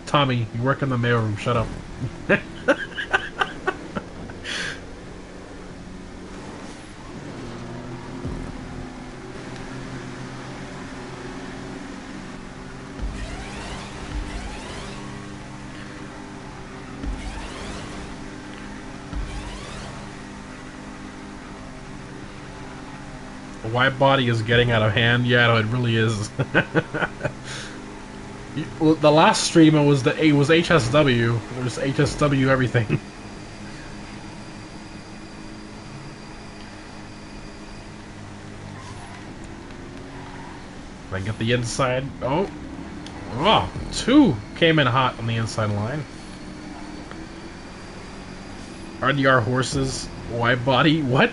Tommy, you work in the mailroom, shut up. The white body is getting out of hand. Yeah, no, it really is. The last stream it was HSW. There's HSW everything. Can I get the inside? Oh, 2 came in hot on the inside line. RDR horses, white body. What?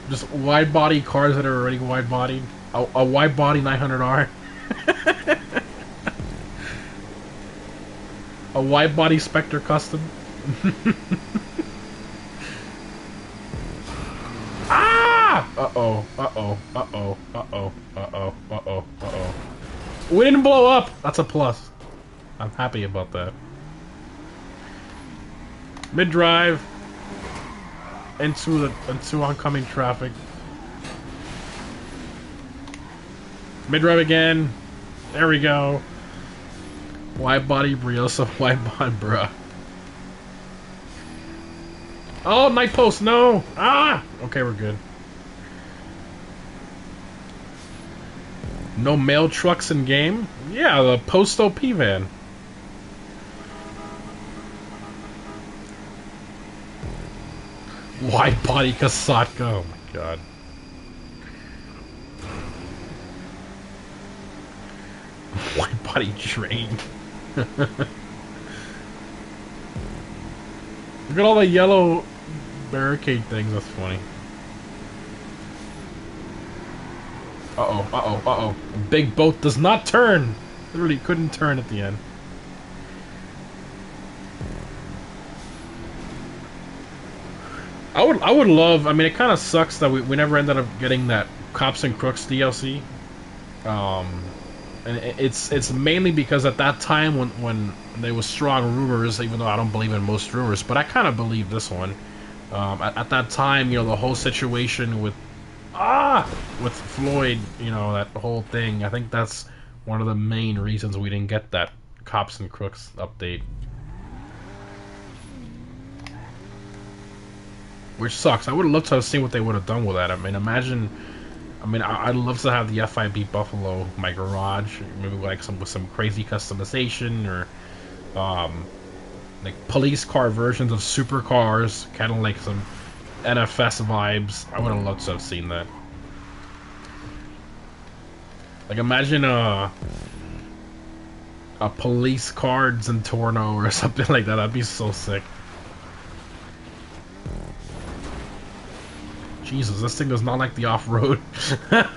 Just wide body cars that are already wide bodied. A wide body 900R. A wide body Spectre Custom. Ah! Uh-oh. We didn't blow up! That's a plus. I'm happy about that. Mid-drive. Into oncoming traffic. Mid-drive again. There we go. Wide body Briosa, wide body bruh. Oh, night post, no! Ah! Okay, we're good. No mail trucks in game? Yeah, the post OP van. Wide body Kasatka, oh my god. Wide body train. Look at all the yellow barricade things, that's funny. Uh-oh. Big boat does not turn! Literally couldn't turn at the end. I would love, I mean, it kind of sucks that we never ended up getting that Cops and Crooks DLC. And it's mainly because at that time when there was strong rumors, even though I don't believe in most rumors, but I kind of believe this one. At that time, you know, the whole situation with Floyd, you know, that whole thing, I think that's one of the main reasons we didn't get that Cops and Crooks update. Which sucks. I would have loved to have seen what they would have done with that. I mean, imagine... I mean, I'd love to have the FIB Buffalo in my garage. Maybe like with some crazy customization or... like police car versions of supercars. Kind of like some NFS vibes. I would have loved to have seen that. Like, imagine a police cards in Torno or something like that. That'd be so sick. Jesus, this thing does not like the off-road.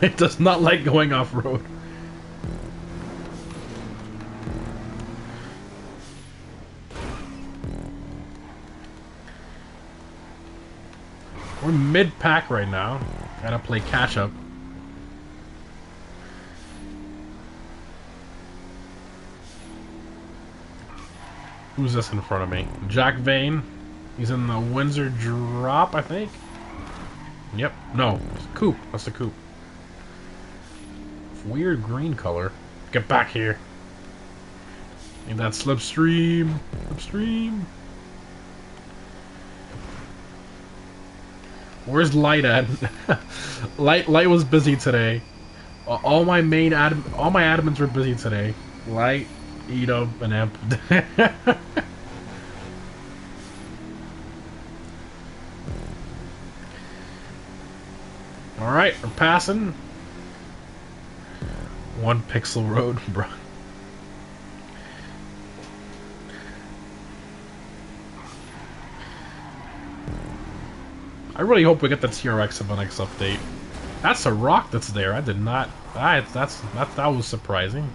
It does not like going off-road. We're mid-pack right now. Gotta play catch-up. Who's this in front of me? Jack Vane. He's in the Windsor Drop, I think. Yep. No. Coupe. That's the coupe. Weird green color. Get back here. Need that slipstream. Slipstream. Where's Light at? Light was busy today. All my admins were busy today. Light, Edo, and Amp. Alright, we're passing. 1 pixel road, bro. I really hope we get the TRX in the next update. That's a rock that's there. I did not. That was surprising.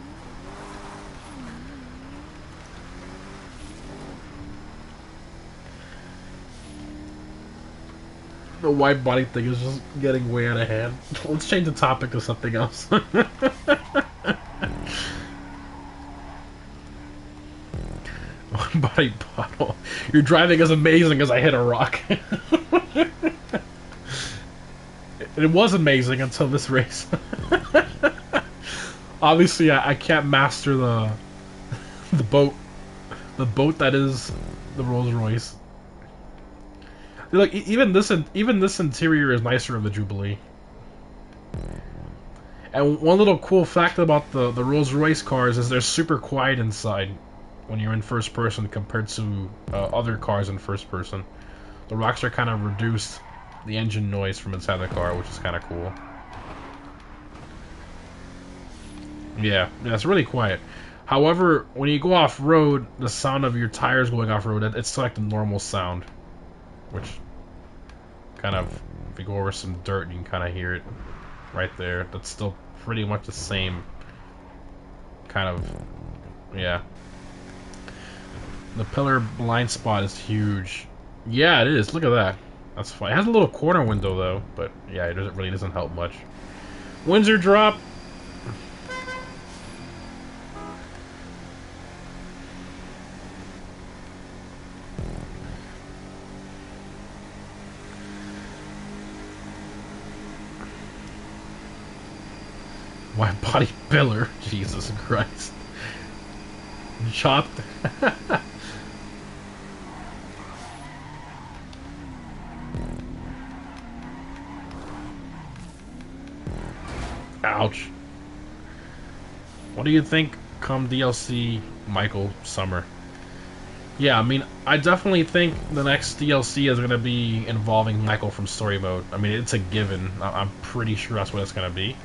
The wide body thing is just getting way out of hand. Let's change the topic to something else. One body bottle. Your driving is amazing as I hit a rock. It was amazing until this race. Obviously, I can't master the boat that is the Rolls Royce. Look, even this interior is nicer of the Jubilee. And one little cool fact about the Rolls Royce cars is they're super quiet inside when you're in first person compared to other cars in first person. The rocks are kind of reduced the engine noise from inside the car, which is kind of cool. Yeah, it's really quiet. However, when you go off-road, the sound of your tires going off-road, it's still like the normal sound. Which, kind of, if you go over some dirt, you can kind of hear it right there. That's still pretty much the same kind of, yeah. The pillar blind spot is huge. Yeah, it is. Look at that. That's fine. It has a little corner window, though, but yeah, it really doesn't help much. Windsor drop. Wide body pillar. Jesus Christ. Chopped. Ouch. What do you think come DLC Michael Summer? Yeah, I mean, I definitely think the next DLC is going to be involving Michael from story mode. I mean, it's a given. I'm pretty sure that's what it's going to be.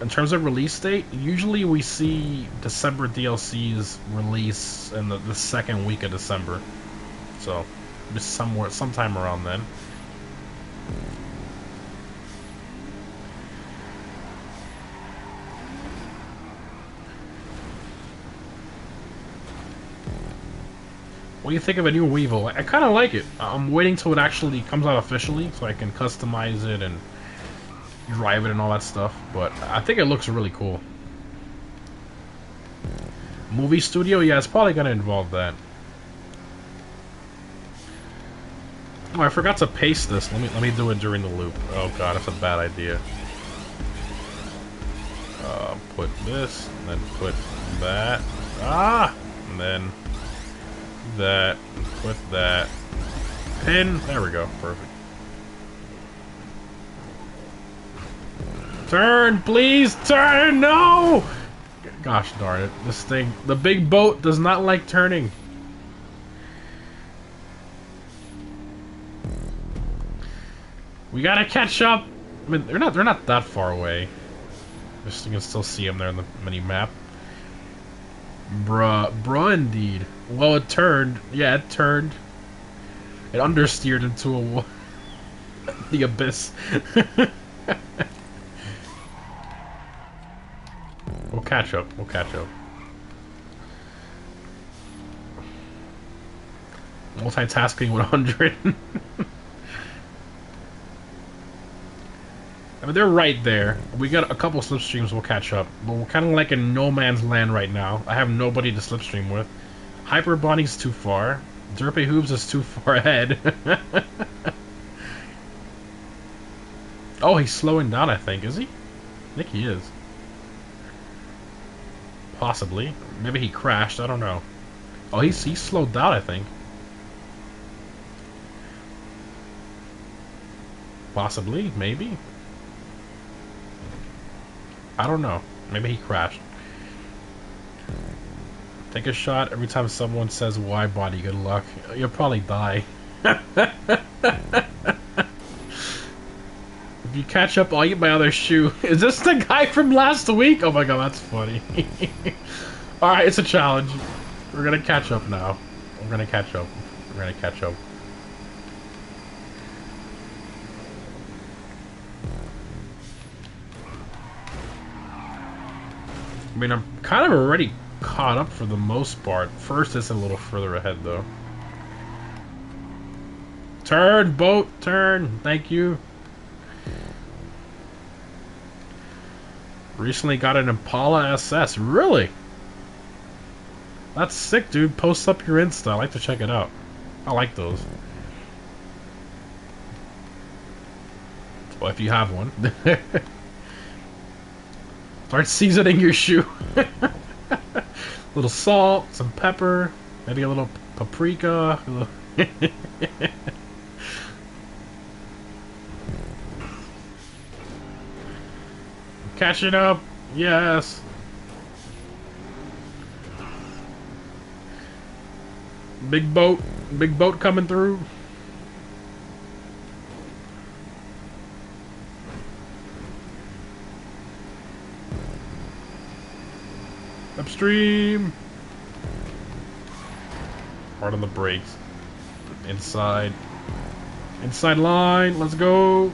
In terms of release date, usually we see December DLCs release in the second week of December. So, just sometime around then. What do you think of a new Weevil? I kind of like it. I'm waiting till it actually comes out officially so I can customize it and drive it and all that stuff, but I think it looks really cool. Movie studio? Yeah, it's probably going to involve that. Oh, I forgot to paste this. Let me do it during the loop. Oh god, that's a bad idea. Put this, and then put that. Ah! And then that, put that. Pin. There we go. Perfect. Turn, please, turn, no! Gosh darn it, this thing, the big boat does not like turning. We gotta catch up. I mean, they're not that far away. Just you can still see them there in the mini map. Bruh, indeed. Well, it turned. Yeah, it turned. It understeered into the abyss. We'll catch up. We'll catch up. Multitasking 100. I mean, they're right there. We got a couple slipstreams we'll catch up. But we're kind of like in no man's land right now. I have nobody to slipstream with. Hyper Bonnie's too far. Derpy Hooves is too far ahead. Oh, he's slowing down, I think. Is he? I think he is. Possibly. Maybe he crashed. I don't know. Oh, he slowed down, I think. Possibly. Maybe. I don't know. Maybe he crashed. Take a shot every time someone says why body. Good luck. You'll probably die. If you catch up, I'll eat my other shoe. Is this the guy from last week? Oh my god, that's funny. Alright, it's a challenge. We're gonna catch up now. We're gonna catch up. We're gonna catch up. I mean, I'm kind of already caught up for the most part. First, it's a little further ahead, though. Turn, boat, turn. Thank you. Recently got an Impala SS. Really? That's sick, dude. Post up your Insta. I like to check it out. I like those. Well, if you have one. Start seasoning your shoe. Little salt, some pepper, maybe a little paprika. Catching up. Yes. Big boat coming through. Upstream. Hard on the brakes. Inside line. Let's go.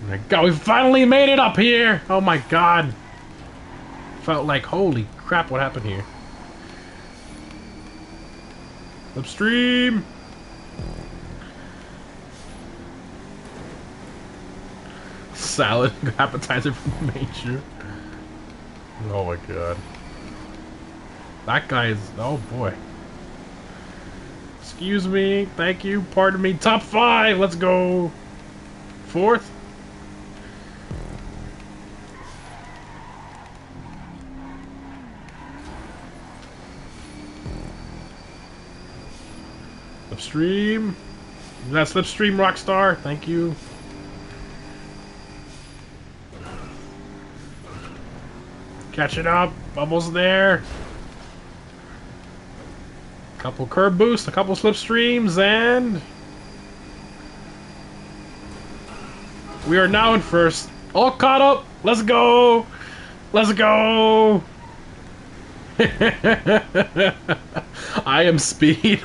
Oh my god, we finally made it up here. Oh my god. Felt like, holy crap, what happened here? Upstream. Salad, appetizer from the major. Oh my god. That guy is, oh boy. Excuse me, thank you, pardon me. Top 5, let's go. 4th. Slipstream. That Slipstream Rockstar, thank you. Catching up, almost there. Couple curb boosts, a couple slipstreams, and we are now in first. All caught up. Let's go. Let's go. I am speed.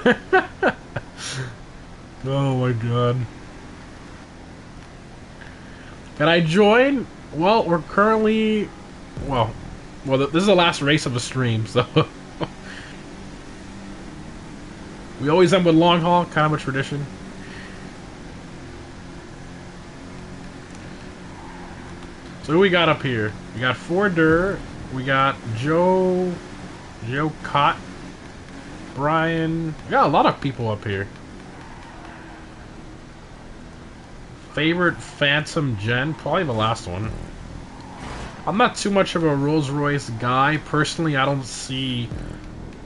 Oh my god. Can I join? Well, we're currently, well, this is the last race of the stream, so we always end with long haul, kind of a tradition. So who we got up here? We got Forder, we got Joe Cott, Brian. We got a lot of people up here. Favorite Phantom Gen? Probably the last one. I'm not too much of a Rolls-Royce guy. Personally, I don't see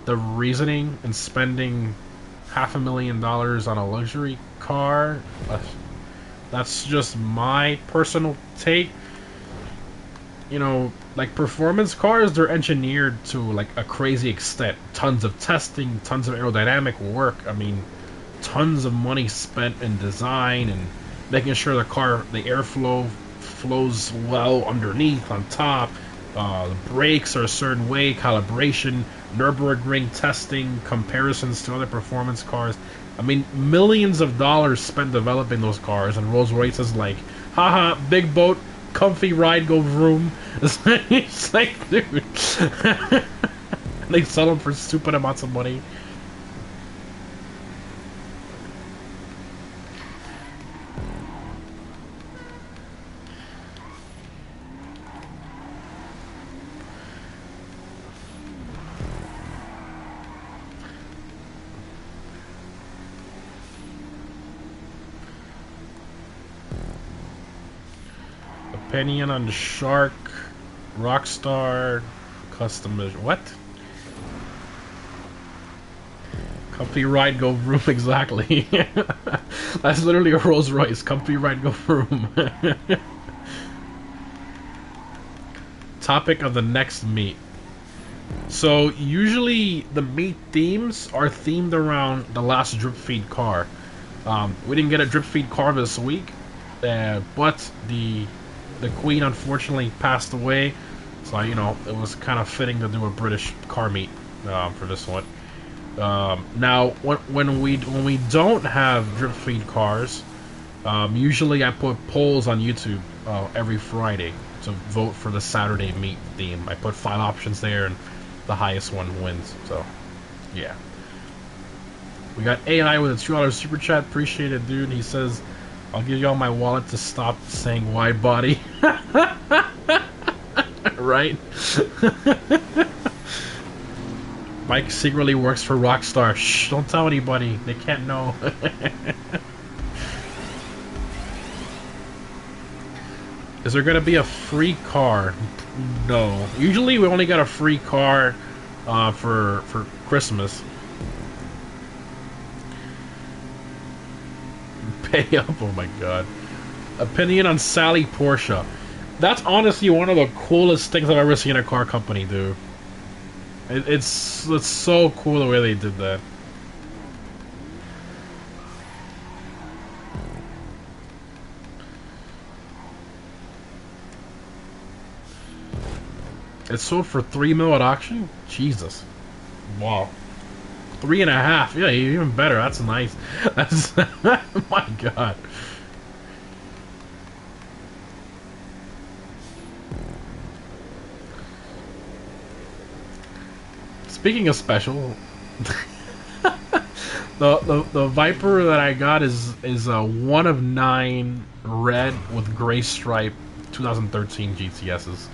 the reasoning in spending $500,000 on a luxury car. That's just my personal take. You know, like performance cars, they're engineered to like a crazy extent. Tons of testing, tons of aerodynamic work. I mean, tons of money spent in design and making sure the airflow flows well underneath, on top. The brakes are a certain way, calibration, Nürburgring testing, comparisons to other performance cars. I mean, millions of dollars spent developing those cars, and Rolls-Royce is like, haha, big boat, comfy ride, go vroom. It's like, dude. They sell them for stupid amounts of money. Opinion on Shark, Rockstar, Customization. What? Comfy ride, go vroom, exactly. That's literally a Rolls Royce. Comfy ride, go vroom. Topic of the next meet. So usually the meet themes are themed around the last drip feed car. We didn't get a drip feed car this week, but the queen unfortunately passed away. So you know it was kind of fitting to do a British car meet for this one. Now, when we don't have drip feed cars, usually I put polls on YouTube every Friday to vote for the Saturday meet theme. I put 5 options there, and the highest one wins. So, yeah. We got AI with a $2 super chat. Appreciate it, dude. He says, "I'll give y'all my wallet to stop saying wide body." Right? Mike secretly works for Rockstar. Shh, don't tell anybody. They can't know. Is there gonna be a free car? No. Usually we only got a free car for Christmas. Pay up, oh my god. Opinion on Sally Porsche. That's honestly one of the coolest things I've ever seen in a car company, dude. It's so cool the way they did that. It sold for $3 million at auction? Jesus. Wow. 3.5. Yeah, even better. That's nice. That's my god. Speaking of special, the Viper that I got is a 1 of 9 red with gray stripe 2013 GTSs.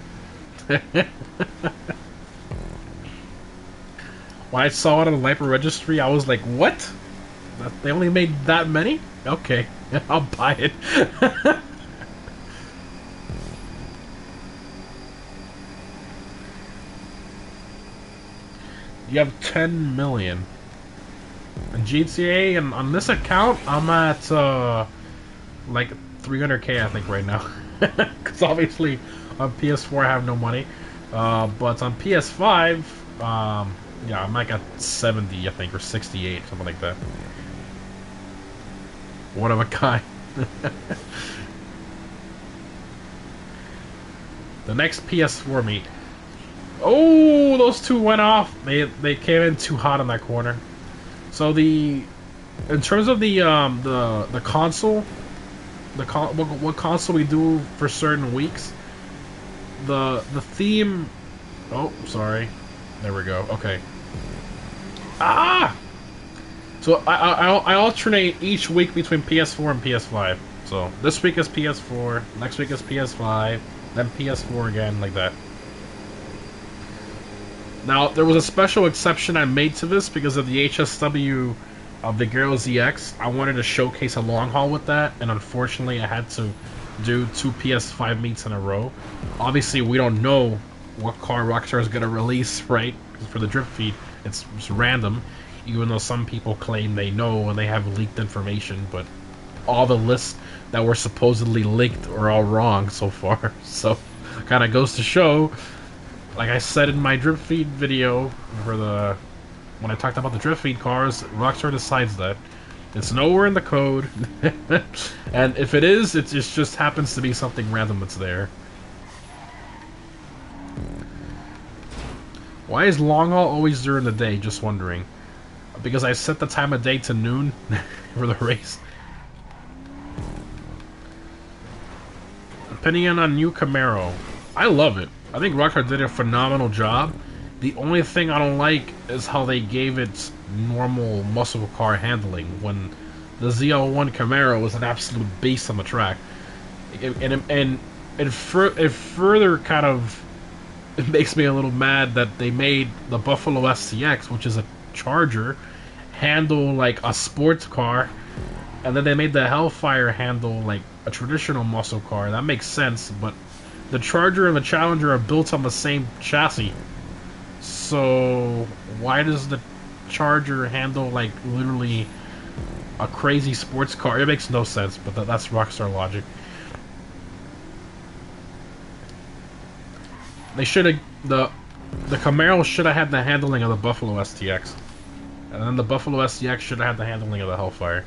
When I saw it on the Viper registry, I was like, "What? They only made that many? Okay, I'll buy it." You have 10 million. In GTA, and on this account, I'm at like 300k, I think, right now. Because obviously on PS4 I have no money. But on PS5, yeah, I'm like at 70, I think, or 68, something like that. One of a kind. The next PS4 meet. Oh, those two went off. They came in too hot on that corner. So in terms of the console, what console we do for certain weeks, the theme. Oh, sorry. There we go. Okay. Ah. So I alternate each week between PS4 and PS5. So this week is PS4, next week is PS5, then PS4 again, like that. Now, there was a special exception I made to this because of the HSW of the Girl ZX. I wanted to showcase a long haul with that, and unfortunately I had to do 2 PS5 meets in a row. Obviously, we don't know what car Rockstar is going to release, right? For the drip feed, it's random, even though some people claim they know and they have leaked information, but all the lists that were supposedly leaked are all wrong so far. So, kind of goes to show, like I said in my drip feed video when I talked about the drip feed cars, Rockstar decides that it's nowhere in the code, and if it is, it just happens to be something random that's there. Why is long haul always during the day? Just wondering. Because I set the time of day to noon for the race. Opinion on new Camaro. I love it. I think Rockstar did a phenomenal job. The only thing I don't like is how they gave it normal muscle car handling when the ZL1 Camaro was an absolute beast on the track. It further kind of, it makes me a little mad that they made the Buffalo SCX, which is a Charger, handle like a sports car, and then they made the Hellfire handle like a traditional muscle car. That makes sense, but The Charger and the Challenger are built on the same chassis. So why does the Charger handle like literally a crazy sports car? It makes no sense, but that's Rockstar logic. They should have the Camaro should have had the handling of the Buffalo STX, and then the Buffalo STX should have had the handling of the Hellfire.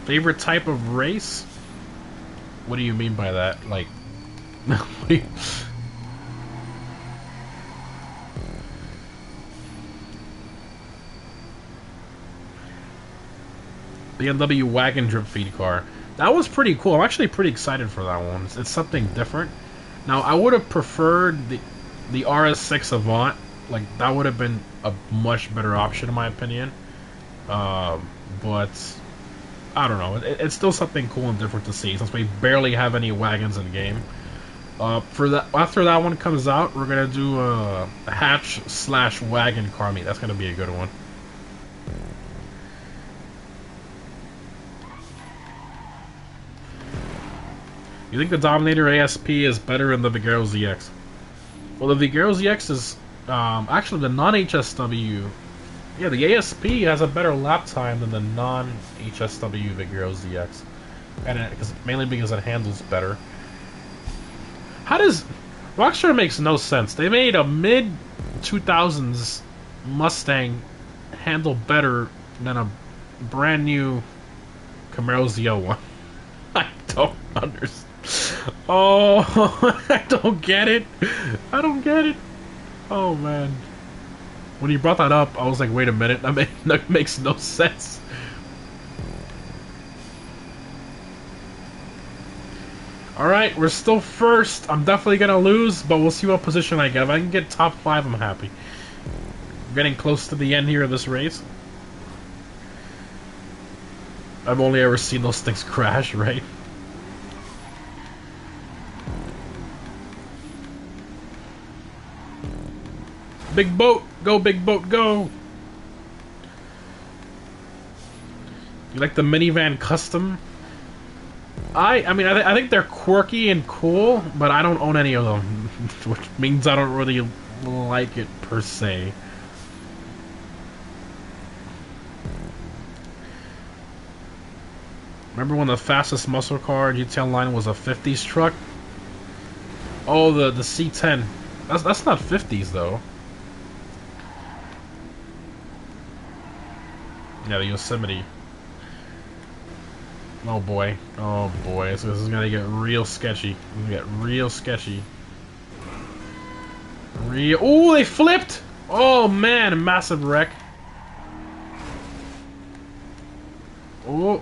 Favorite type of race? What do you mean by that? Like, BMW wagon drip feed car. That was pretty cool. I'm actually pretty excited for that one. It's something different. Now, I would have preferred the RS6 Avant. Like, that would have been a much better option in my opinion. But I don't know. It's still something cool and different to see since we barely have any wagons in the game. For that, after that one comes out, we're gonna do a hatch/wagon car meet. That's gonna be a good one. You think the Dominator ASP is better than the Vigero ZX? Well, the Vigero ZX is actually the non-HSW. Yeah, the ASP has a better lap time than the non-HSW Vigero ZX, and mainly because it handles better. How does Rockstar makes no sense? They made a mid-2000s Mustang handle better than a brand new Camaro ZL1. I don't understand. Oh, I don't get it. I don't get it. Oh man. When you brought that up, I was like, wait a minute, that makes no sense. Alright, we're still first. I'm definitely gonna lose, but we'll see what position I get. If I can get top 5, I'm happy. I'm getting close to the end here of this race. I've only ever seen those things crash, right? Big boat! Go, big boat, go! You like the minivan custom? I mean, I think they're quirky and cool, but I don't own any of them, which means I don't really like it per se. Remember when the fastest muscle car in GTA Online was a 50s truck? Oh, the C10. That's not 50s though. Yeah, the Yosemite. Oh boy. Oh boy. So this is gonna get real sketchy. It's gonna get real sketchy. Oh, they flipped! Oh man, a massive wreck. Oh.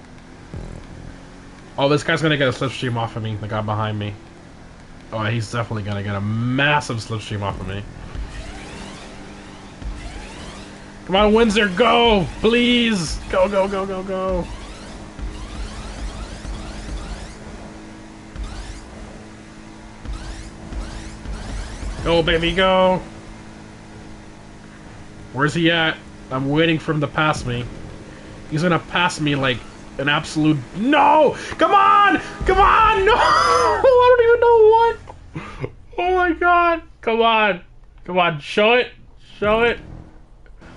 Oh, this guy's gonna get a slipstream off of me, the guy behind me. Oh, he's definitely gonna get a massive slipstream off of me. Come on, Windsor, go! Please! Go, go, go, go, go! Go, baby, go! Where's he at? I'm waiting for him to pass me. He's gonna pass me like an absolute... No! Come on! Come on! No! I don't even know what! Oh my god! Come on! Come on, show it! Show it!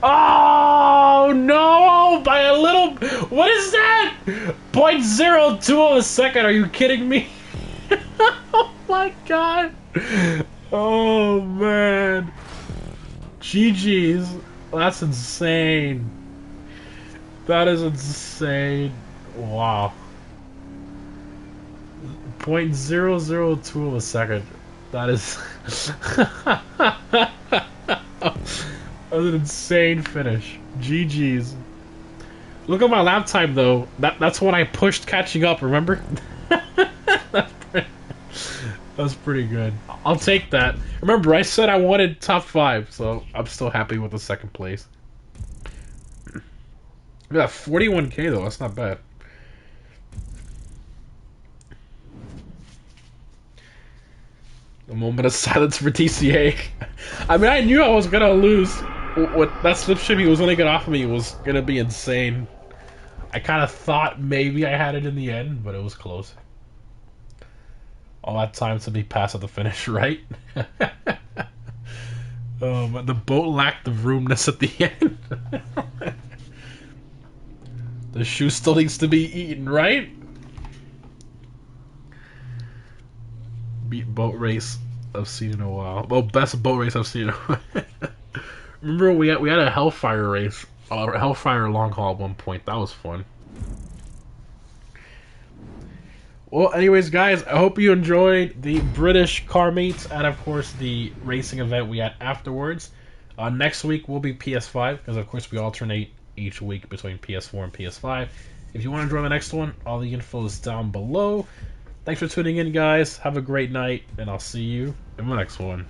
Oh no! By a little... What is that? 0.02 of a second, are you kidding me? Oh my god! Oh man! GG's. That's insane. That is insane. Wow. 0.002 of a second. That is... That's an insane finish. GG's. Look at my lap time though. That's when I pushed catching up, remember? That's pretty good. I'll take that. Remember, I said I wanted top 5, so I'm still happy with the second place. We got 41k though, that's not bad. A moment of silence for TCA. I mean, I knew I was gonna lose. What that slipstream he was gonna get off of me was gonna be insane. I kind of thought maybe I had it in the end, but it was close. All that time to be passed at the finish, right? But the boat lacked the roomness at the end. The shoe still needs to be eaten, right? Beat boat race I've seen in a while. Well, best boat race I've seen in a while. Remember we had a Hellfire race, Hellfire long haul at one point. That was fun. Well, anyways, guys, I hope you enjoyed the British car meets and, of course, the racing event we had afterwards. Next week will be PS5, because, of course, we alternate each week between PS4 and PS5. If you want to join the next one, all the info is down below. Thanks for tuning in, guys. Have a great night, and I'll see you in the next one.